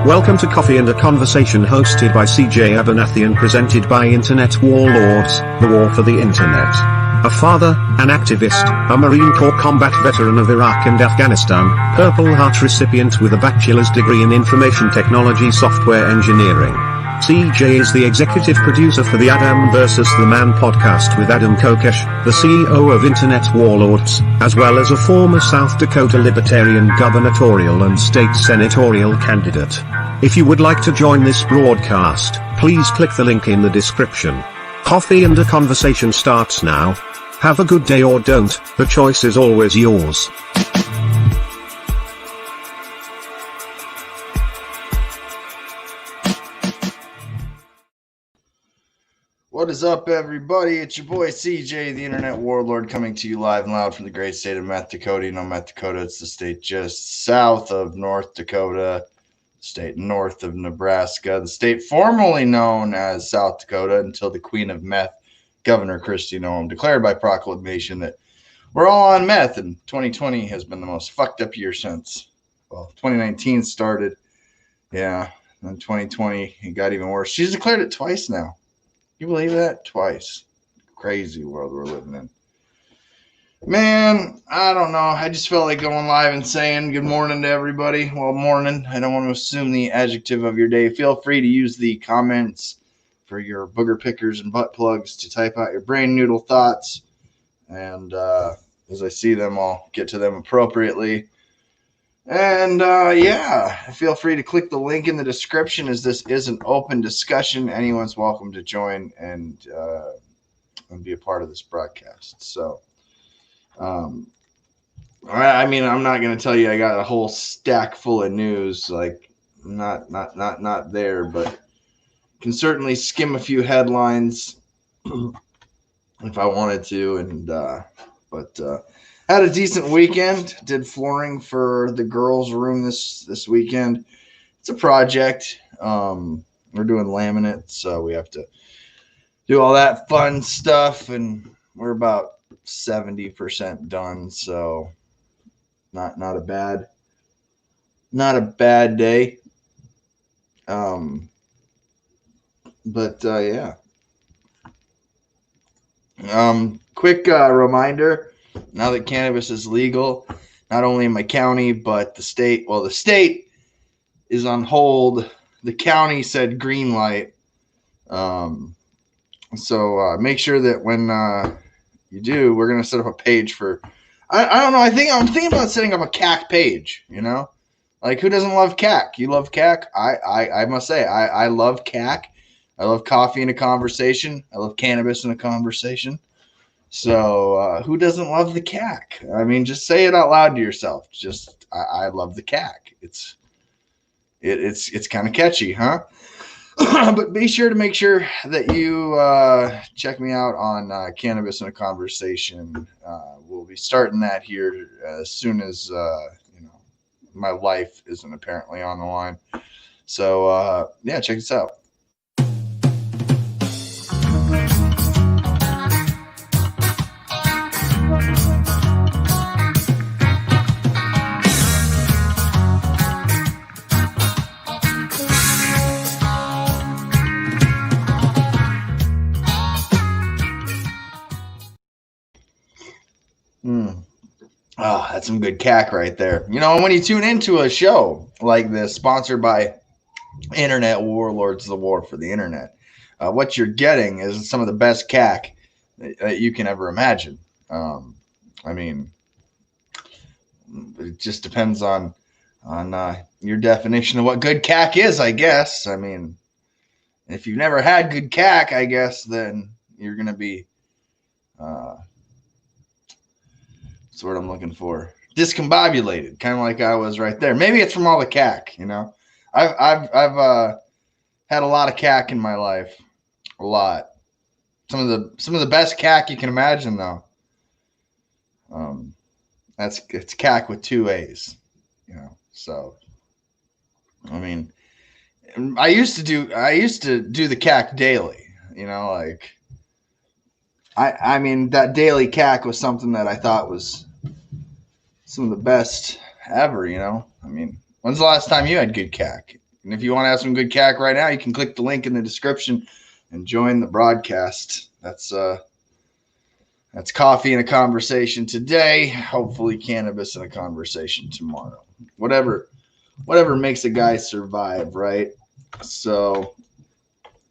Welcome to Coffee and a Conversation, hosted by CJ Abernathy and presented by Internet Warlords, the war for the Internet. A father, an activist, a Marine Corps combat veteran of Iraq and Afghanistan, Purple Heart recipient with a bachelor's degree in information technology software engineering. CJ is the executive producer for the Adam vs. the Man podcast with Adam Kokesh, the CEO of Internet Warlords, as well as a former South Dakota Libertarian gubernatorial and state senatorial candidate. If you would like to join this broadcast, please click the link in the description. Coffee and a Conversation starts now. Have a good day or don't, the choice is always yours. What is up, everybody? It's your boy CJ, the Internet Warlord, coming to you live and loud from the great state of North Dakota. You know, North Dakota, it's the state just south of North Dakota, state north of Nebraska, the state formerly known as South Dakota until the Queen of Meth, Governor Kristi Noem, declared by proclamation that we're all on meth, and 2020 has been the most fucked up year since. Well, 2019 started, yeah, and 2020 it got even worse. She's declared it twice now. You believe that? Twice. Crazy world we're living in. Man, I don't know. I just felt like going live and saying good morning to everybody. Well, morning. I don't want to assume the adjective of your day. Feel free to use the comments for your booger pickers and butt plugs to type out your brain noodle thoughts. And as I see them, I'll get to them appropriately. And yeah, feel free to click the link in the description, as this is an open discussion. Anyone's welcome to join and be a part of this broadcast. So, I mean, I'm not going to tell you I got a whole stack full of news, like not there, but can certainly skim a few headlines if I wanted to. And had a decent weekend. Did flooring for the girls' room this weekend. It's a project. We're doing laminate, so we have to do all that fun stuff, and we're about 70% done. So not a bad day. Yeah. Quick reminder. Now that cannabis is legal, not only in my county, but the state, well, the state is on hold. The county said green light. So make sure that when you do, we're going to set up a page for, I don't know. I'm thinking about setting up a CAC page, you know, like who doesn't love CAC? You love CAC. I must say, I love CAC. I love coffee in a conversation. I love cannabis in a conversation. So who doesn't love the CAC? I mean, just say it out loud to yourself. Just I love the CAC. It's kind of catchy, huh? But be sure to make sure that you check me out on Cannabis in a Conversation. We'll be starting that here as soon as my life isn't apparently on the line. So yeah, check this out. Oh, that's some good CAC right there. You know, when you tune into a show like this, sponsored by Internet Warlords, the war for the internet, what you're getting is some of the best CAC that you can ever imagine. I mean, it just depends on your definition of what good CAC is, I guess. I mean, if you've never had good CAC, I guess, then you're going to be that's what I'm looking for. Discombobulated, kind of like I was right there. Maybe it's from all the CAC, you know. I've had a lot of CAC in my life, a lot. Some of the best CAC you can imagine, though. It's CAC with 2 A's, you know. So, I mean, I used to do the CAC daily, you know, like. I mean, that daily CAC was something that I thought was some of the best ever, you know. I mean, when's the last time you had good CAC? And if you want to have some good cack right now, you can click the link in the description and join the broadcast. That's coffee and a conversation today. Hopefully cannabis and a conversation tomorrow. Whatever makes a guy survive, right? So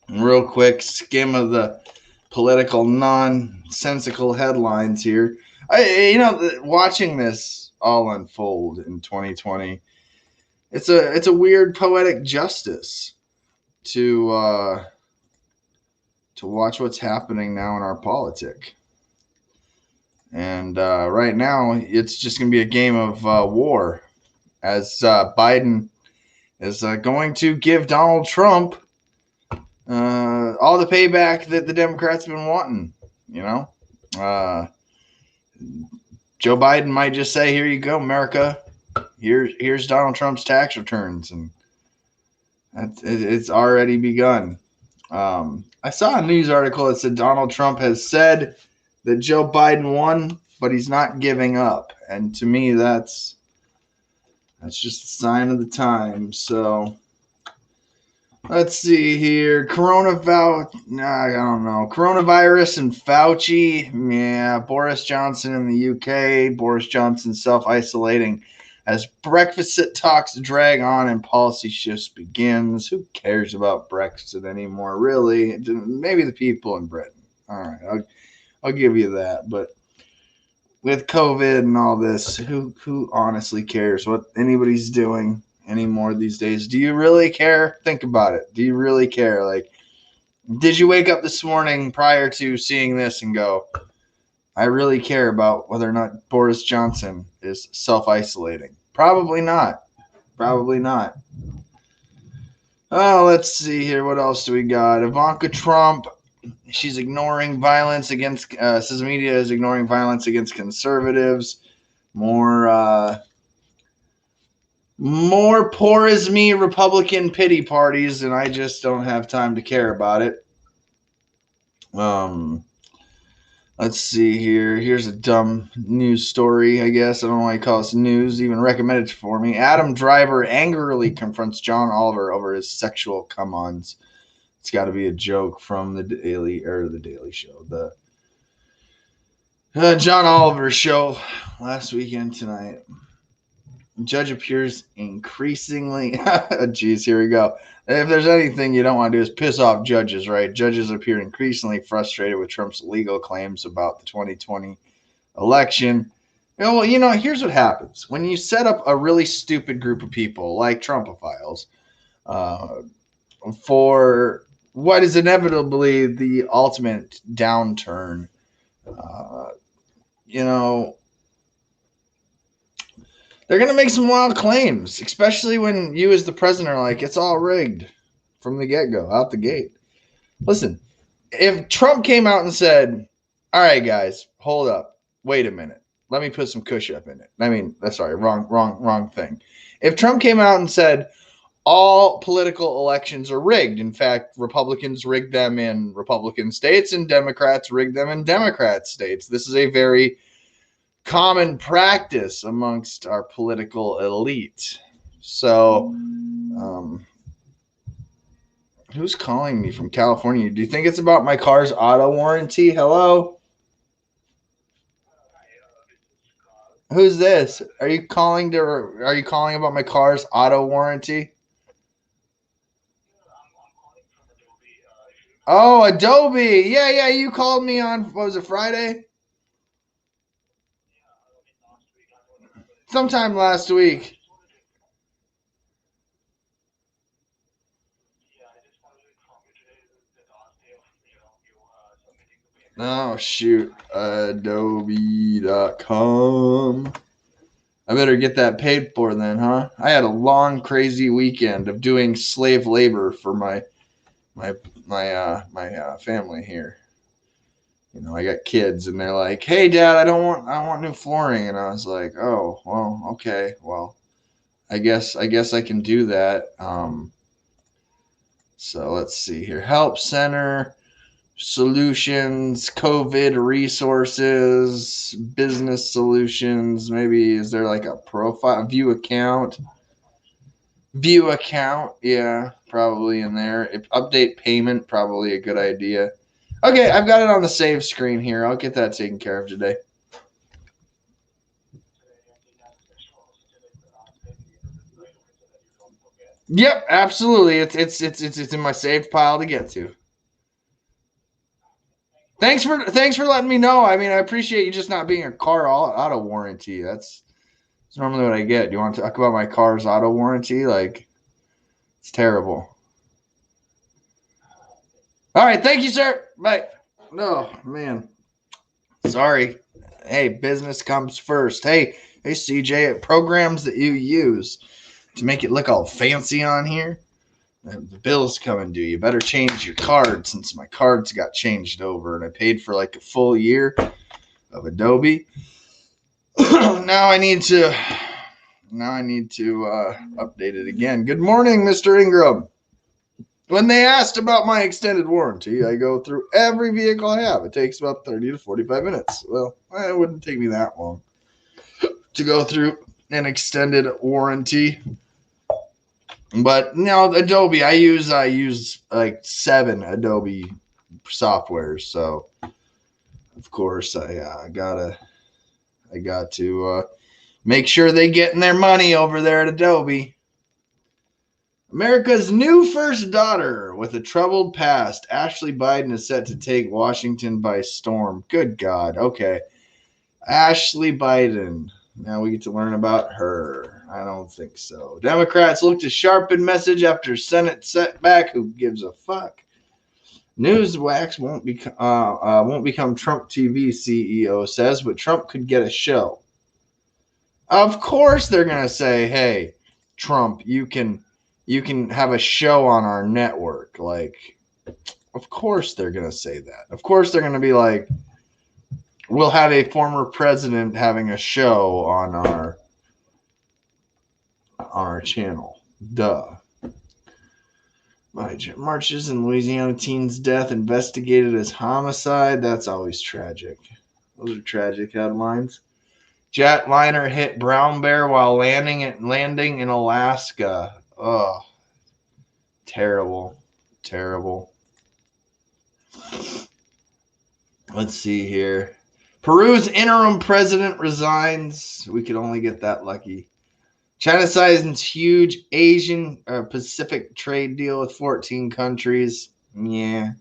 real quick skim of the political nonsensical headlines here. Watching this all unfold in 2020, it's a weird poetic justice to watch what's happening now in our politic. And right now, it's just going to be a game of war, as Biden is going to give Donald Trump all the payback that the Democrats have been wanting. Joe Biden might just say, "Here you go, America. Here's Donald Trump's tax returns," and it's already begun. I saw a news article that said Donald Trump has said that Joe Biden won, but he's not giving up. And to me, that's just a sign of the times. So let's see here. Coronavirus and Fauci. Yeah, Boris Johnson in the UK. Boris Johnson self-isolating as Brexit talks drag on and policy shifts begins. Who cares about Brexit anymore, really? Maybe the people in Britain. All right, I'll give you that. But with COVID and all this, who honestly cares what anybody's doing anymore these days? Do you really care? Think about it. Do you really care? Like, did you wake up this morning prior to seeing this and go, I really care about whether or not Boris Johnson is self-isolating? Probably not. Probably not. Oh, let's see here. What else do we got? Ivanka Trump. She's ignoring violence against, says the media is ignoring violence against conservatives. More poor as me Republican pity parties, and I just don't have time to care about it. Let's see here. Here's a dumb news story, I guess. I don't know why you call this news. Even recommended it for me. Adam Driver angrily confronts John Oliver over his sexual come-ons. It's got to be a joke from the Daily Show. The John Oliver show last weekend tonight. Judge appears increasingly. Geez, here we go. If there's anything you don't want to do is piss off judges, right? Judges appear increasingly frustrated with Trump's legal claims about the 2020 election. Here's what happens. When you set up a really stupid group of people like Trumpophiles for what is inevitably the ultimate downturn, they're going to make some wild claims, especially when you as the president are like, it's all rigged from the get-go, out the gate. Listen, if Trump came out and said, all right, guys, hold up. Wait a minute. Let me put some Kush up in it. Wrong thing. If Trump came out and said, all political elections are rigged. In fact, Republicans rigged them in Republican states and Democrats rigged them in Democrat states. This is a very common practice amongst our political elite. So, who's calling me from California? Do you think it's about my car's auto warranty? Hello? Who's this? Are you calling about my car's auto warranty? Oh, Adobe. Yeah. You called me on, what was it, Friday? Sometime last week. Oh, shoot. Adobe.com. I better get that paid for then, huh? I had a long, crazy weekend of doing slave labor for my family here. I got kids and they're like, hey, Dad, I want new flooring. And I was like, oh, well, okay. Well, I guess I can do that. So let's see here. Help Center, Solutions, COVID resources, business solutions. Maybe is there like a profile view account? View account, yeah, probably in there. Update payment, probably a good idea. Okay, I've got it on the save screen here. I'll get that taken care of today. Yep, absolutely. It's in my saved pile to get to. Thanks for letting me know. I mean, I appreciate you just not being a car auto warranty. That's normally what I get. Do you want to talk about my car's auto warranty? Like, it's terrible. All right, thank you, sir. Bye. Oh man, sorry. Hey, business comes first. Hey, CJ, programs that you use to make it look all fancy on here. The bill's coming due. You better change your card since my cards got changed over and I paid for like a full year of Adobe. Now I need to update it again. Good morning, Mr. Ingram. When they asked about my extended warranty, I go through every vehicle I have. It takes about 30 to 45 minutes. Well, it wouldn't take me that long to go through an extended warranty. But no, Adobe, I use like 7 Adobe softwares. So of course I got to make sure they getting their money over there at Adobe. America's new first daughter with a troubled past. Ashley Biden is set to take Washington by storm. Good God. Okay. Ashley Biden. Now we get to learn about her. I don't think so. Democrats look to sharpen message after Senate setback. Who gives a fuck? Newswax won't become Trump TV CEO says, but Trump could get a show. Of course they're gonna say, "Hey, Trump, you can have a show on our network." Like, of course they're gonna say that. Of course they're gonna be like, "We'll have a former president having a show on our channel." Duh. Marches in Louisiana teen's death investigated as homicide. That's always tragic. Those are tragic headlines. Jetliner hit brown bear while landing in Alaska. Oh, terrible. Let's see here. Peru's interim president resigns. We could only get that lucky. China signs huge Asian Pacific trade deal with 14 countries. Yeah.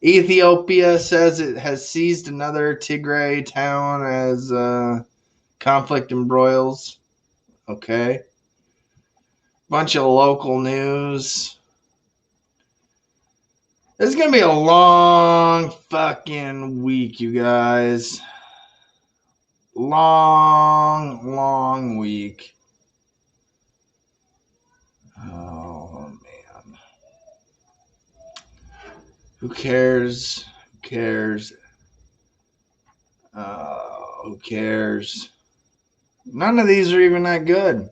Ethiopia says it has seized another Tigray town as conflict embroils. Okay. Bunch of local news. This is going to be a long fucking week, you guys. Long week. Oh, man. Who cares? Who cares? None of these are even that good.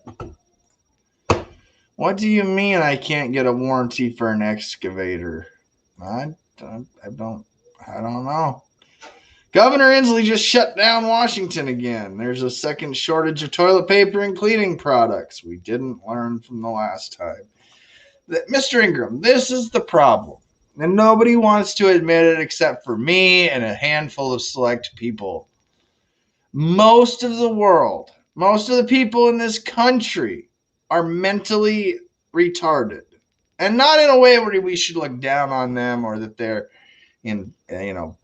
What do you mean I can't get a warranty for an excavator? I don't know. Governor Inslee just shut down Washington again. There's a second shortage of toilet paper and cleaning products. We didn't learn from the last time. Mr. Ingram, this is the problem. And nobody wants to admit it except for me and a handful of select people. Most of the people in this country are mentally retarded. And not in a way where we should look down on them or that they're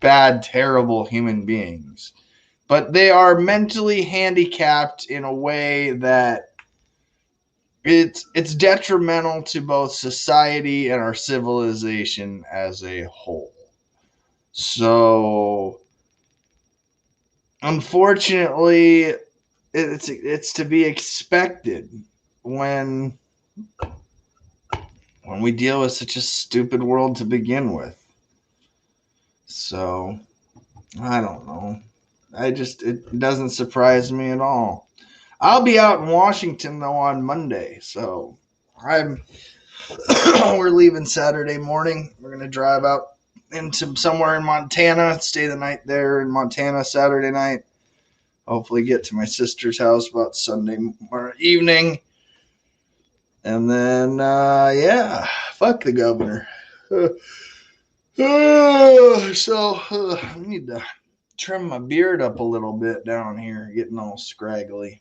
bad, terrible human beings. But they are mentally handicapped in a way that it's detrimental to both society and our civilization as a whole. So, unfortunately, it's to be expected when we deal with such a stupid world to begin with. So, I don't know. It doesn't surprise me at all. I'll be out in Washington though on Monday, so we're leaving Saturday morning. We're gonna drive out into somewhere in Montana, stay the night there in Montana Saturday night. Hopefully get to my sister's house about Sunday evening. And then, yeah, fuck the governor. I need to trim my beard up a little bit down here, getting all scraggly.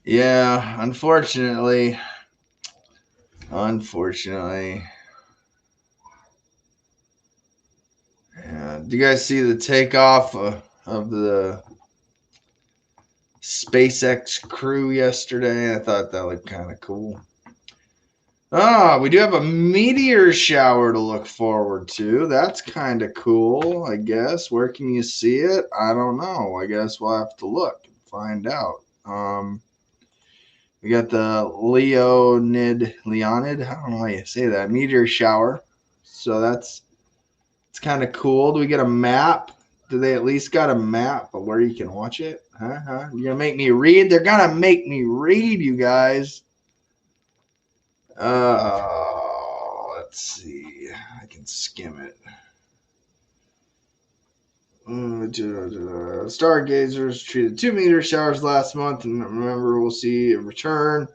Yeah, unfortunately. Yeah. Do you guys see the takeoff of the SpaceX crew yesterday? I thought that looked kind of cool. We do have a meteor shower to look forward to. That's kind of cool, I guess. Where can you see it? I don't know. I guess we'll have to look and find out. We got the Leonid, I don't know how you say that, meteor shower. So it's kind of cool. Do we get a map? Do they at least got a map of where you can watch it? You're going to make me read? They're going to make me read, you guys. Let's see. I can skim it. Stargazers treated 2 meteor showers last month, and remember, we'll see a return.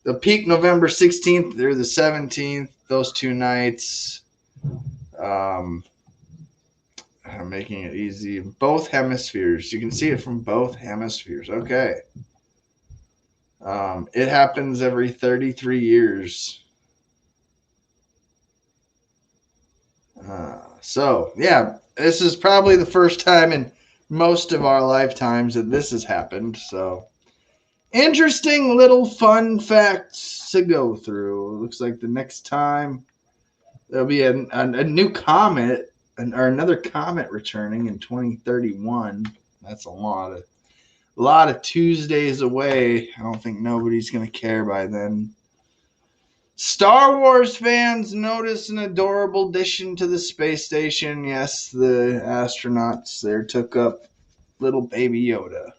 The peak November 16th through the 17th. Those 2 nights. I'm making it easy. Both hemispheres. You can see it from both hemispheres. Okay. It happens every 33 years. So, yeah, this is probably the first time in most of our lifetimes that this has happened. So, interesting little fun facts to go through. It looks like the next time there'll be a new comet or another comet returning in 2031. That's a lot of Tuesdays away. I don't think nobody's going to care by then. Star Wars fans notice an adorable addition to the space station. Yes, the astronauts there took up little Baby Yoda,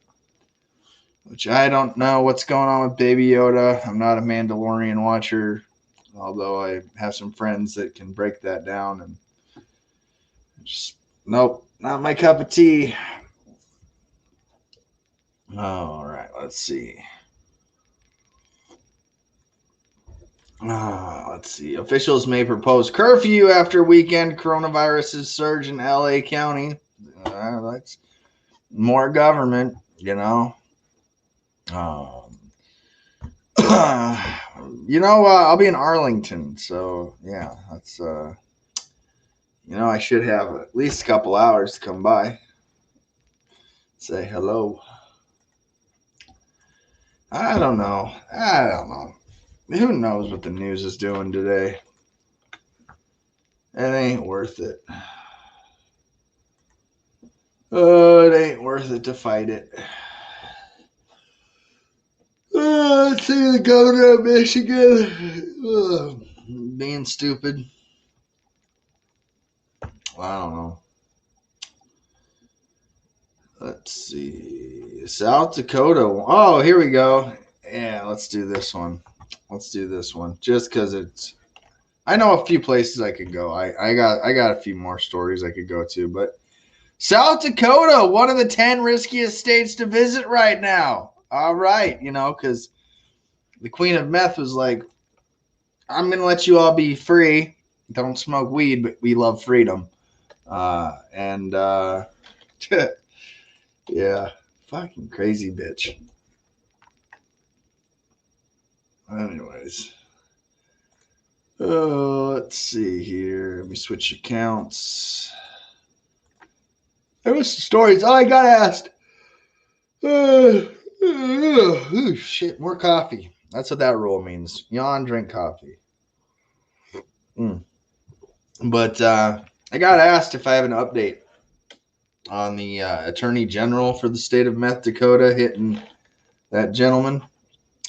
which I don't know what's going on with Baby Yoda. I'm not a Mandalorian watcher, although I have some friends that can break that down. And just, nope, not my cup of tea. All right, let's see. Let's see. Officials may propose curfew after weekend coronavirus surge in LA County. That's more government, you know. I'll be in Arlington, so yeah, that's I should have at least a couple hours to come by, say hello. I don't know. Who knows what the news is doing today? It ain't worth it. It ain't worth it to fight it. Let's see the governor of Michigan being stupid. I don't know. Let's see. South Dakota. Oh, here we go. Yeah, let's do this one. Just because I know a few places I could go. I got a few more stories I could go to, but South Dakota, one of the 10 riskiest states to visit right now. All right, because the Queen of Meth was like, I'm going to let you all be free. Don't smoke weed, but we love freedom. Yeah, fucking crazy bitch. Anyways. Let's see here. Let me switch accounts. There was some stories. Oh, I got asked. Shit, more coffee. That's what that rule means. Yawn, drink coffee. But I got asked if I have an update on the Attorney General for the state of North Dakota hitting that gentleman.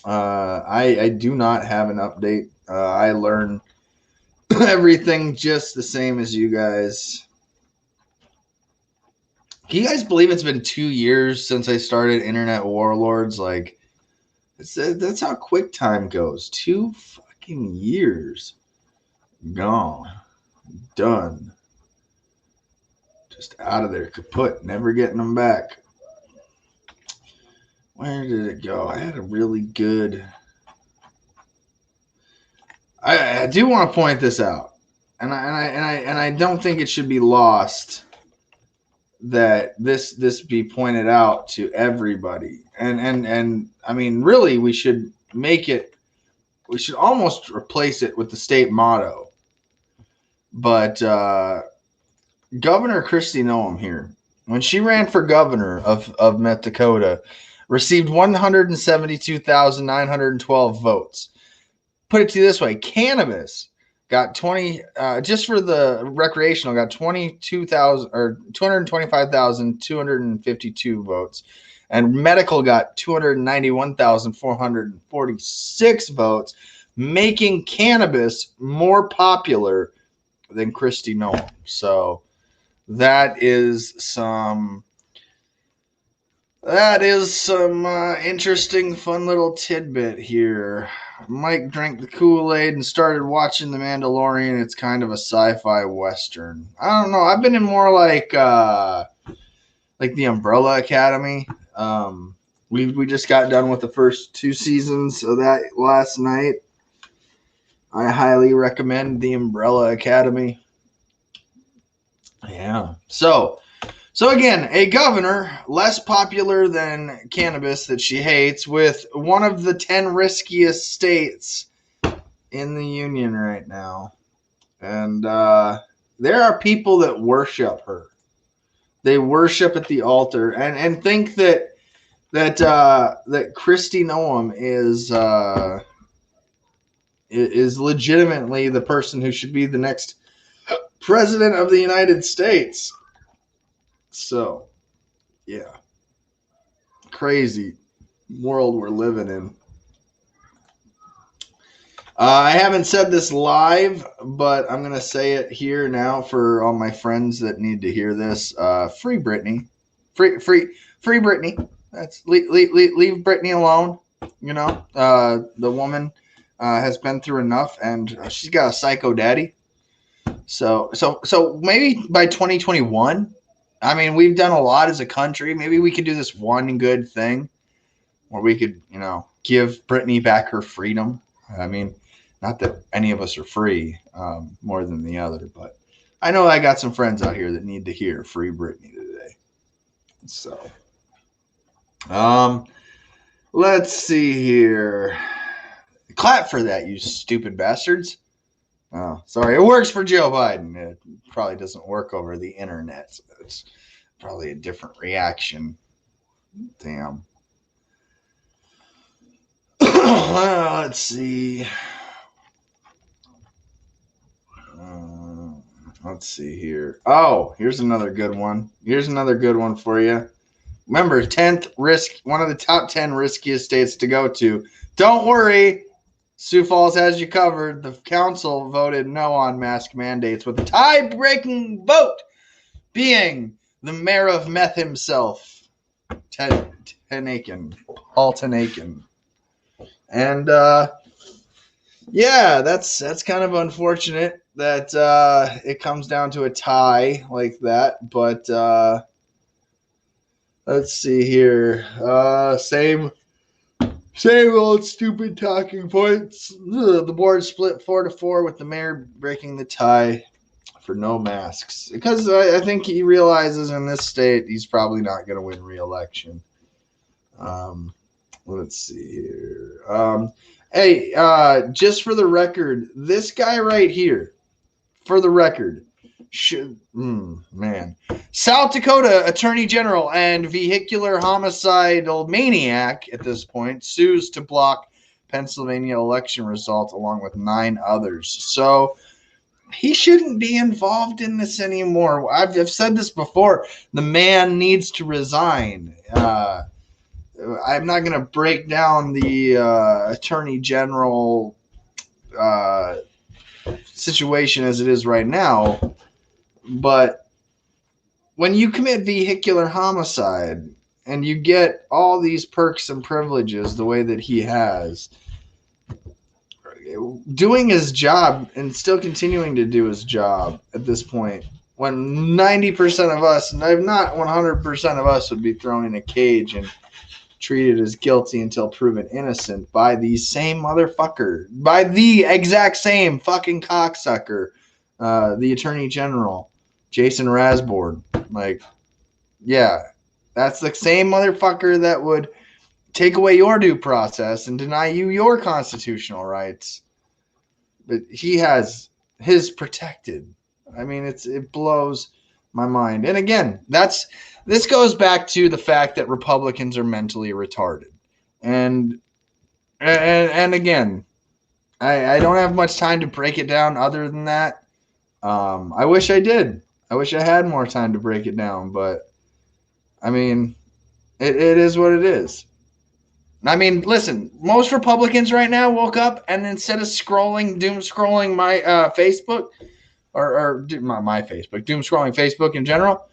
I do not have an update. I learn everything just the same as you guys. Can you guys believe it's been 2 years since I started Internet Warlords? Like, that's how quick time goes. 2 fucking years. Gone. Done. Just out of there. Kaput. Never getting them back. Where did it go? I had a really good. I do want to point this out, and I don't think it should be lost that this be pointed out to everybody. And I mean, really, we should make it. We should almost replace it with the state motto. But Governor Kristi Noem here, when she ran for governor of North Dakota, received 172,912 votes. Put it to you this way: cannabis got 20 just for the recreational got 22,000 or 225,252 votes, and medical got 291,446 votes, making cannabis more popular than Kristi Noem. So that is some interesting, fun little tidbit here. Mike drank the Kool-Aid and started watching The Mandalorian. It's kind of a sci-fi western. I don't know. I've been in more like the Umbrella Academy. We just got done with the first 2 seasons of that last night. I highly recommend the Umbrella Academy. Yeah. So again, a governor less popular than cannabis that she hates, with one of the 10 riskiest states in the union right now. And there are people that worship her. They worship at the altar and think that Kristi Noem is legitimately the person who should be the next president of the United States. So, yeah. Crazy world we're living in. I haven't said this live, but I'm going to say it here now for all my friends that need to hear this. Free Brittany. Free Brittany. That's leave Brittany alone. You know, the woman has been through enough, and she's got a psycho daddy. So maybe by 2021, I mean, we've done a lot as a country. Maybe we could do this one good thing where we could, you know, give Brittany back her freedom. I mean, not that any of us are free more than the other, but I know I got some friends out here that need to hear Free Brittany today. So, let's see here. Clap for that, you stupid bastards. Oh, sorry. It works for Joe Biden. It probably doesn't work over the internet. So it's probably a different reaction. Damn. Let's see. Let's see here. Oh, here's another good one. Here's another good one for you. Remember, 10th risk, one of the top 10 riskiest states to go to. Don't worry. Sioux Falls has you covered. The council voted no on mask mandates, with a tie-breaking vote being the mayor of meth himself, Paul Tanakin. And yeah, that's kind of unfortunate that it comes down to a tie like that. But let's see here. Same old stupid talking points. The board split 4-4 with the mayor breaking the tie for no masks, because I think he realizes in this state he's probably not going to win re-election. Let's see here. Hey, just for the record, this guy right here, for the record, man, South Dakota Attorney General and vehicular homicidal maniac at this point sues to block Pennsylvania election results along with 9 others. So he shouldn't be involved in this anymore. I've said this before. The man needs to resign. I'm not going to break down the Attorney General situation as it is right now, but when you commit vehicular homicide and you get all these perks and privileges the way that he has, doing his job and still continuing to do his job at this point, when 90% of us, if not 100% of us, would be thrown in a cage and treated as guilty until proven innocent by the same motherfucker, by the exact same fucking cocksucker, the Attorney General, Jason Rasborn. Like, yeah, that's the same motherfucker that would take away your due process and deny you your constitutional rights. But he has his protected. I mean, it blows my mind. And again, this goes back to the fact that Republicans are mentally retarded. And again, I don't have much time to break it down other than that. I wish I did. I wish I had more time to break it down, but I mean, it is what it is. I mean, listen, most Republicans right now woke up and instead of doom scrolling my Facebook or my Facebook, doom scrolling Facebook in general,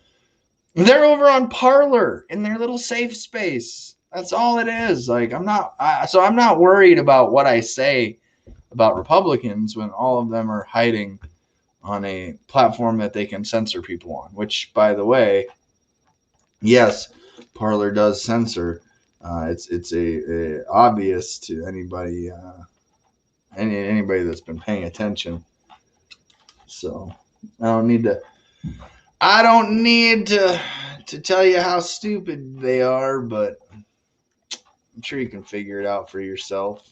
they're over on Parlor in their little safe space. That's all it is. Like, I'm not worried about what I say about Republicans when all of them are hiding on a platform that they can censor people on, which, by the way, yes, Parlor does censor. It's a obvious to anybody anybody that's been paying attention. So I don't need to tell you how stupid they are, but I'm sure you can figure it out for yourself.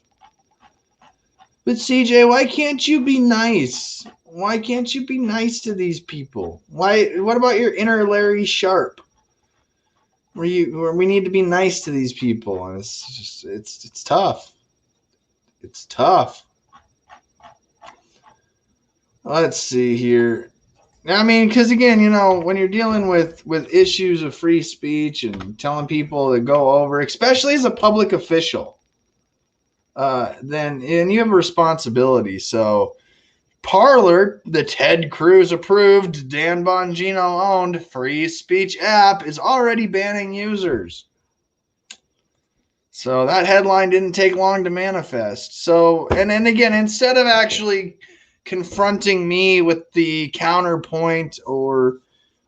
But CJ, why can't you be nice? Why can't you be nice to these people? What about your inner Larry Sharp? Where we need to be nice to these people, and it's tough. It's tough. Let's see here. I mean, because again, when you're dealing with issues of free speech and telling people to go over, especially as a public official, then you have a responsibility. So Parlor, the Ted Cruz approved, Dan Bongino owned free speech app, is already banning users. So that headline didn't take long to manifest. So, and then again, instead of actually confronting me with the counterpoint or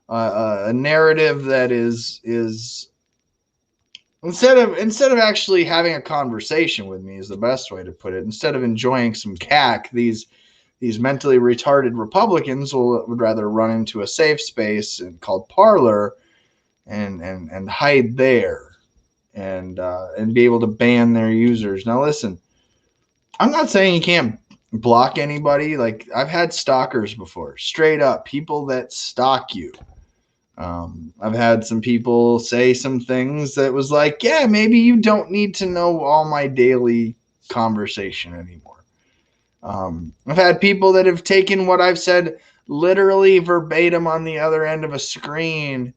a narrative that is instead of actually having a conversation with me is the best way to put it. Instead of enjoying some cack, these mentally retarded Republicans would rather run into a safe space called Parlor and hide there and be able to ban their users. Now, listen, I'm not saying you can't block anybody. Like, I've had stalkers before, straight up people that stalk you. I've had some people say some things that was like, yeah, maybe you don't need to know all my daily conversation anymore. I've had people that have taken what I've said literally verbatim on the other end of a screen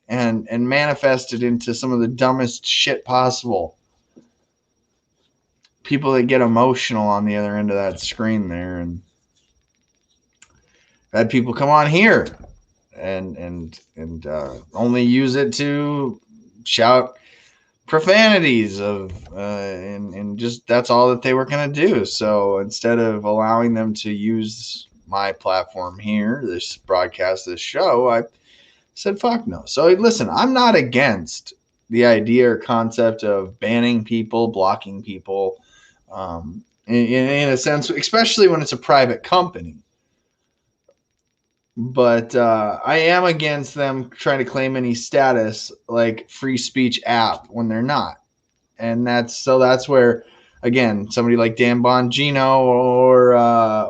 and manifested into some of the dumbest shit possible. People that get emotional on the other end of that screen there, and I've had people come on here and only use it to shout profanities and just that's all that they were going to do. So instead of allowing them to use my platform here, this broadcast, this show, I said fuck no. So listen, I'm not against the idea or concept of banning people, blocking people, in a sense, especially when it's a private company. But I am against them trying to claim any status like free speech app when they're not. And that's where, again, somebody like Dan Bongino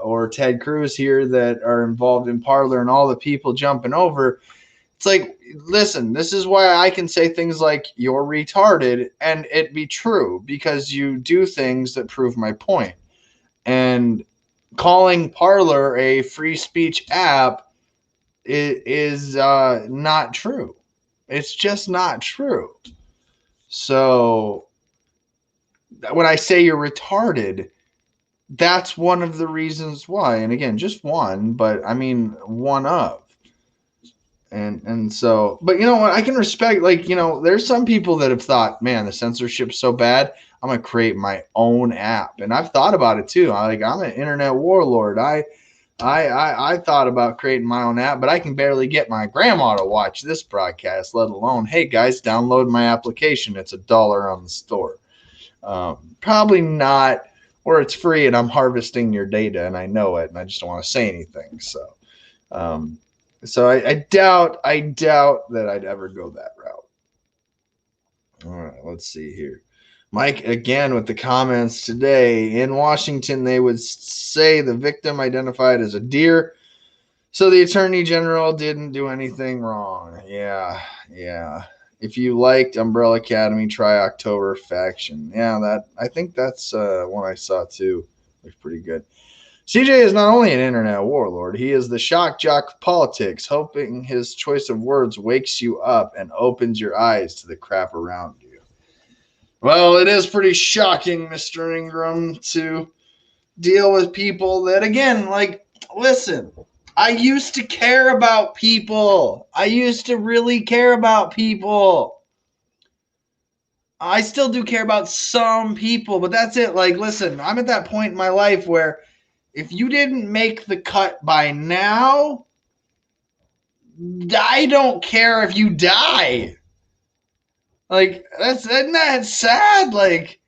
or Ted Cruz here that are involved in Parlor and all the people jumping over, it's like, listen, this is why I can say things like you're retarded and it be true, because you do things that prove my point. And calling Parlor a free speech app is not true. It's just not true. So when I say you're retarded, that's one of the reasons why. And again, just one, but I mean one of. And so, but you know what? I can respect, like, there's some people that have thought, man, the censorship's so bad, I'm going to create my own app. And I've thought about it too. I'm an internet warlord. I I thought about creating my own app, but I can barely get my grandma to watch this broadcast, let alone, hey guys, download my application. It's $1 on the store. Probably not, or it's free and I'm harvesting your data and I know it and I just don't want to say anything. So, I doubt that I'd ever go that route. All right, let's see here. Mike, again, with the comments today. In Washington, they would say the victim identified as a deer, so the attorney general didn't do anything wrong. Yeah. If you liked Umbrella Academy, try October Faction. Yeah, I think that's one I saw too. Looks pretty good. CJ is not only an internet warlord, he is the shock jock of politics, hoping his choice of words wakes you up and opens your eyes to the crap around you. Well, it is pretty shocking, Mr. Ingram, to deal with people that, again, like, listen, I used to care about people. I used to really care about people. I still do care about some people, but that's it. Like, listen, I'm at that point in my life where if you didn't make the cut by now, I don't care if you die. Like, isn't that sad? Like,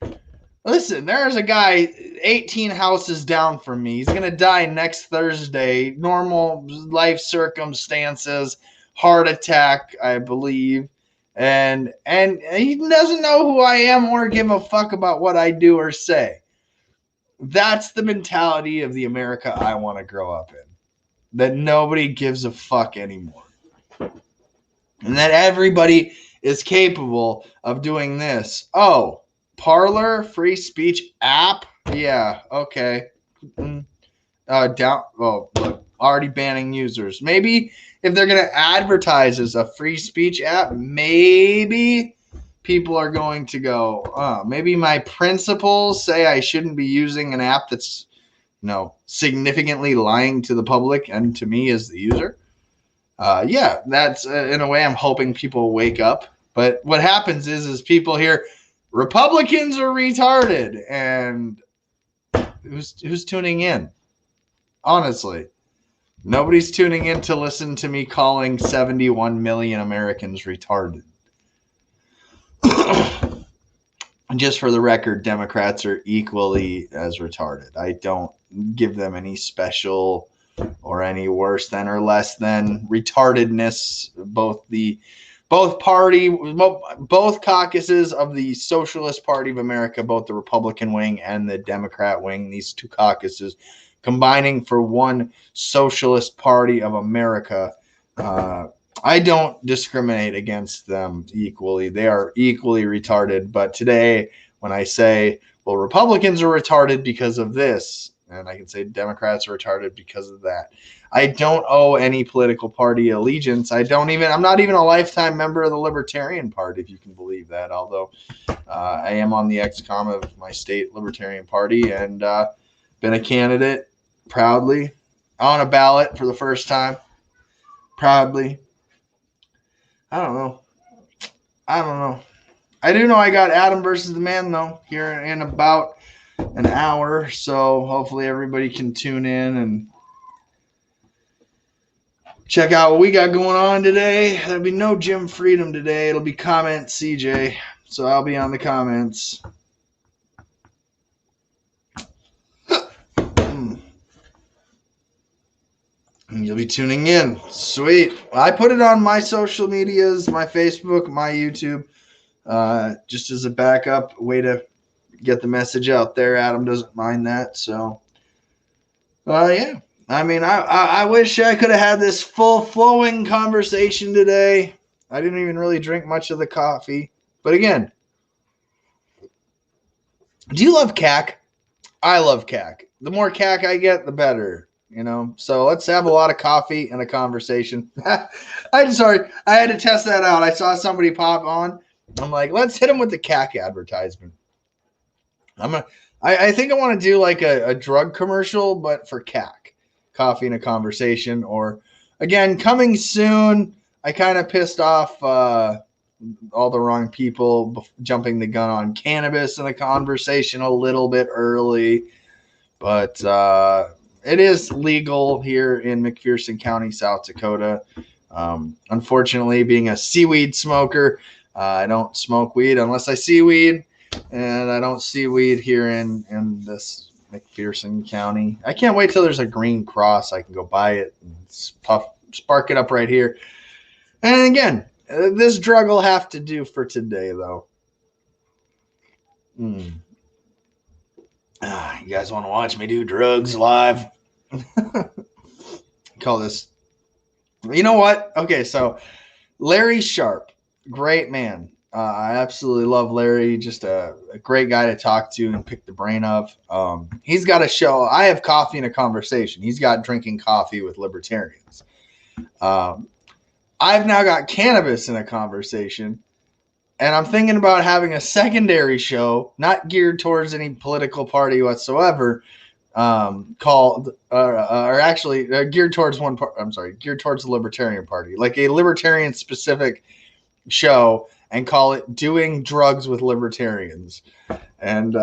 listen, there's a guy 18 houses down from me. He's going to die next Thursday. Normal life circumstances, heart attack, I believe. And he doesn't know who I am or give a fuck about what I do or say. That's the mentality of the America I want to grow up in. That nobody gives a fuck anymore. And that everybody is capable of doing this. Oh, Parlor, free speech app? Yeah, okay. Look, already banning users. Maybe if they're going to advertise as a free speech app, maybe people are going to go, maybe my principles say I shouldn't be using an app that's, significantly lying to the public and to me as the user. Yeah, that's in a way I'm hoping people wake up. But what happens is people hear Republicans are retarded, and who's tuning in? Honestly, nobody's tuning in to listen to me calling 71 million Americans retarded. Just for the record, Democrats are equally as retarded. I don't give them any special or any worse than or less than retardedness. Both caucuses of the Socialist Party of America, both the Republican wing and the Democrat wing, these two caucuses combining for one Socialist Party of America. I don't discriminate against them equally. They are equally retarded. But today, when I say, well, Republicans are retarded because of this, and I can say Democrats are retarded because of that, I don't owe any political party allegiance. I'm not even a lifetime member of the Libertarian Party, if you can believe that, although I am on the ex-com of my state Libertarian Party and been a candidate proudly on a ballot for the first time. Proudly. I don't know. I do know I got Adam versus the Man, though, here in about an hour, so hopefully everybody can tune in and check out what we got going on today. There'll be no Jim Freedom today. It'll be comment CJ, so I'll be on the comments. You'll be tuning in. Sweet. I put it on my social medias, my Facebook, my YouTube, just as a backup way to get the message out there. Adam doesn't mind that. So, yeah. I mean, I wish I could have had this full flowing conversation today. I didn't even really drink much of the coffee. But again, do you love cack? I love cack. The more cack I get, the better. So let's have a lot of coffee and a conversation. I'm sorry. I had to test that out. I saw somebody pop on. I'm like, let's hit them with the cack advertisement. I think I want to do like a drug commercial, but for cack, coffee and a conversation. Or again, coming soon. I kind of pissed off all the wrong people jumping the gun on cannabis and a conversation a little bit early, but it is legal here in McPherson County, South Dakota. Unfortunately, being a seaweed smoker, I don't smoke weed unless I see weed, and I don't see weed here in this McPherson County. I can't wait till there's a green cross. I can go buy it and spark it up right here. And again, this drug will have to do for today, though. You guys want to watch me do drugs live? Call this. You know what? Okay, so Larry Sharp, great man. I absolutely love Larry. Just a great guy to talk to and pick the brain of. He's got a show. I have coffee in a conversation. He's got drinking coffee with libertarians. I've now got cannabis in a conversation. And I'm thinking about having a secondary show, not geared towards any political party whatsoever, called, or actually geared towards geared towards the Libertarian Party, like a libertarian specific show, and call it "Doing Drugs with Libertarians," and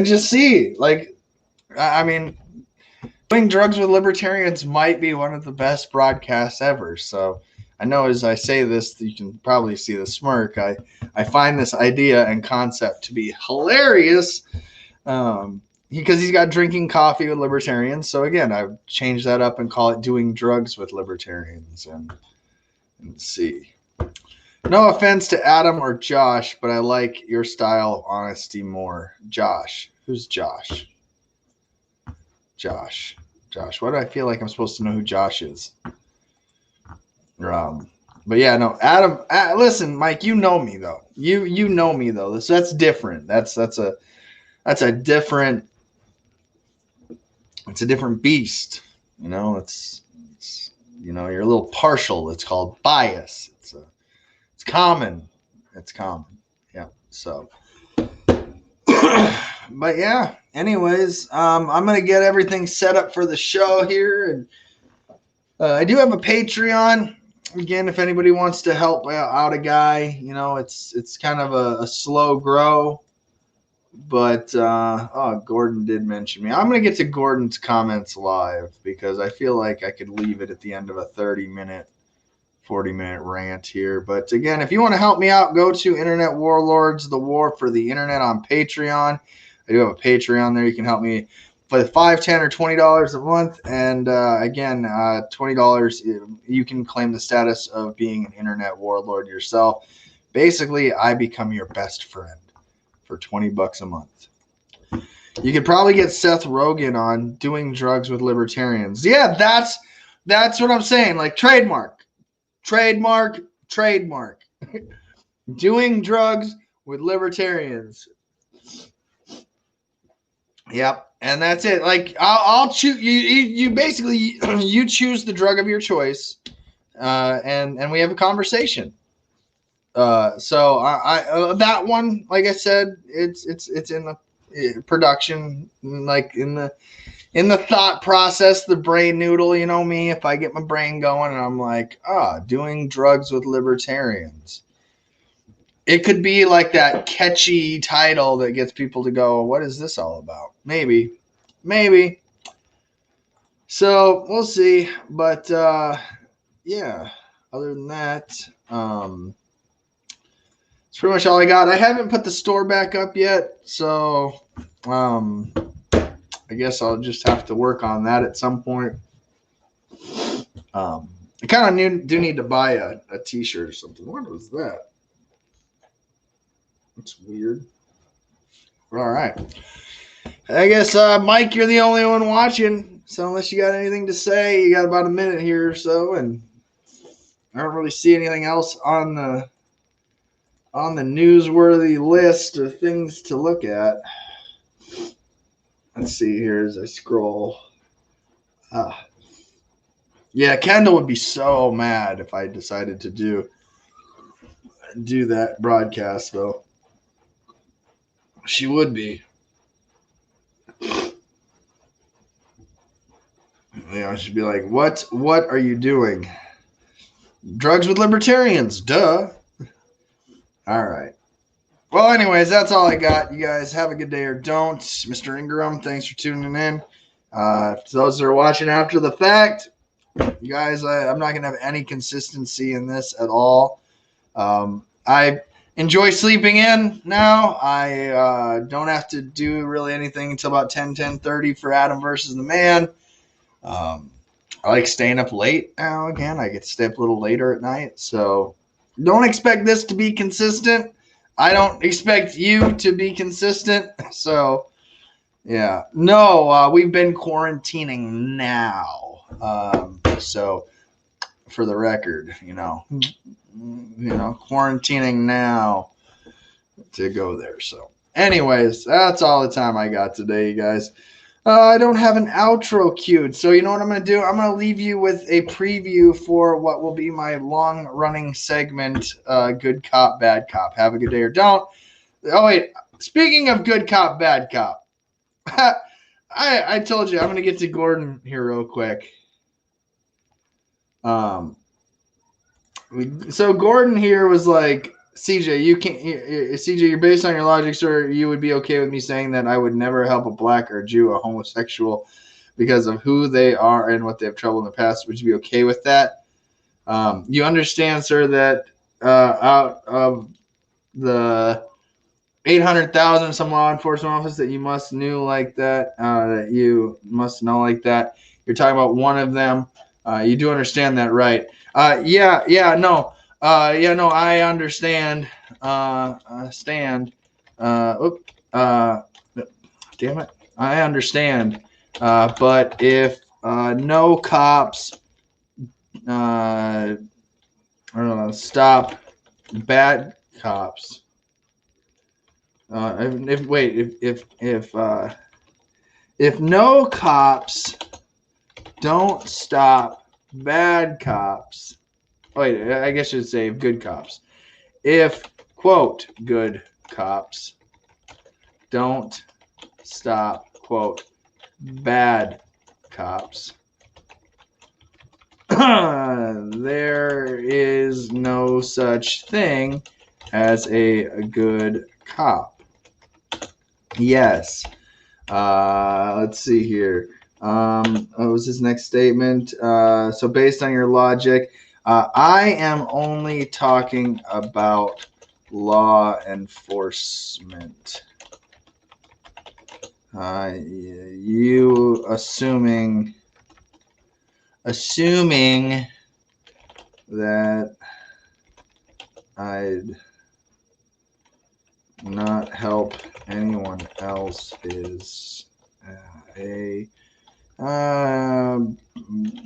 just see, like, I mean, doing drugs with libertarians might be one of the best broadcasts ever. So. I know as I say this, you can probably see the smirk. I find this idea and concept to be hilarious because he's got drinking coffee with libertarians. So again, I've changed that up and call it Doing Drugs with Libertarians. And let's see. No offense to Adam or Josh, but I like your style of honesty more. Josh. Who's Josh? Josh. Why do I feel like I'm supposed to know who Josh is? But yeah, no, Adam. Listen, Mike, you know me though. You know me though. That's different. That's a different. It's a different beast. You know, it's you know, you're a little partial. It's called bias. It's common. It's common. Yeah. So, but yeah. Anyways, I'm gonna get everything set up for the show here, and I do have a Patreon. Again, if anybody wants to help out a guy, you know, it's kind of a slow grow. But, Gordon did mention me. I'm going to get to Gordon's comments live because I feel like I could leave it at the end of a 30-minute, 40-minute rant here. But, again, if you want to help me out, go to Internet Warlords, the War for the Internet on Patreon. I do have a Patreon there. You can help me with $5, $10, or $20 a month. And again, $20, you can claim the status of being an internet warlord yourself. Basically, I become your best friend for $20 a month. You could probably get Seth Rogen on Doing Drugs with Libertarians. Yeah, that's what I'm saying. Like trademark. Doing Drugs with Libertarians. Yep. And that's it. Like I'll choose you basically you choose the drug of your choice, and we have a conversation. So I that one, like I said, it's in the production, like in the thought process, the brain noodle. You know me, if I get my brain going and I'm like, Doing Drugs with Libertarians. It could be like that catchy title that gets people to go, what is this all about? Maybe. So we'll see. But yeah, other than that, it's pretty much all I got. I haven't put the store back up yet. So I guess I'll just have to work on that at some point. I kind of do need to buy a t-shirt or something. What was that? It's weird. All right. I guess, Mike, you're the only one watching. So unless you got anything to say, you got about a minute here or so. And I don't really see anything else on the newsworthy list of things to look at. Let's see here as I scroll. Yeah, Kendall would be so mad if I decided to do that broadcast, though. She would be. I should be like, what are you doing? Drugs with Libertarians, duh. All right. Well, anyways, that's all I got. You guys have a good day or don't. Mr. Ingram, thanks for tuning in. For those that are watching after the fact, you guys, I'm not going to have any consistency in this at all. I enjoy sleeping in now. I don't have to do really anything until about 10:30 for Adam versus the Man. I like staying up late now again. I get to stay up a little later at night. So don't expect this to be consistent. I don't expect you to be consistent. So, yeah. No, we've been quarantining now. So, for the record, quarantining now to go there. So, anyways, that's all the time I got today, you guys. I don't have an outro queued. So, you know what I'm going to do? I'm going to leave you with a preview for what will be my long-running segment, Good Cop, Bad Cop. Have a good day or don't. Oh, wait. Speaking of Good Cop, Bad Cop, I told you I'm going to get to Gordon here real quick. So Gordon here was like, CJ, you're based on your logic, sir. You would be okay with me saying that I would never help a black or a Jew, a homosexual, because of who they are and what they have trouble in the past. Would you be okay with that? You understand, sir, that out of the 800,000 some law enforcement officers that you must know like that, you're talking about one of them. You do understand that, right? No, I understand. Damn it, I understand. But if no cops, stop bad cops. If no cops don't stop bad cops. Wait, I guess I should say good cops. If, quote, good cops don't stop, quote, bad cops, there is no such thing as a good cop. Yes. Let's see here. What was his next statement? So based on your logic, I am only talking about law enforcement. You assuming that I'd not help anyone else is a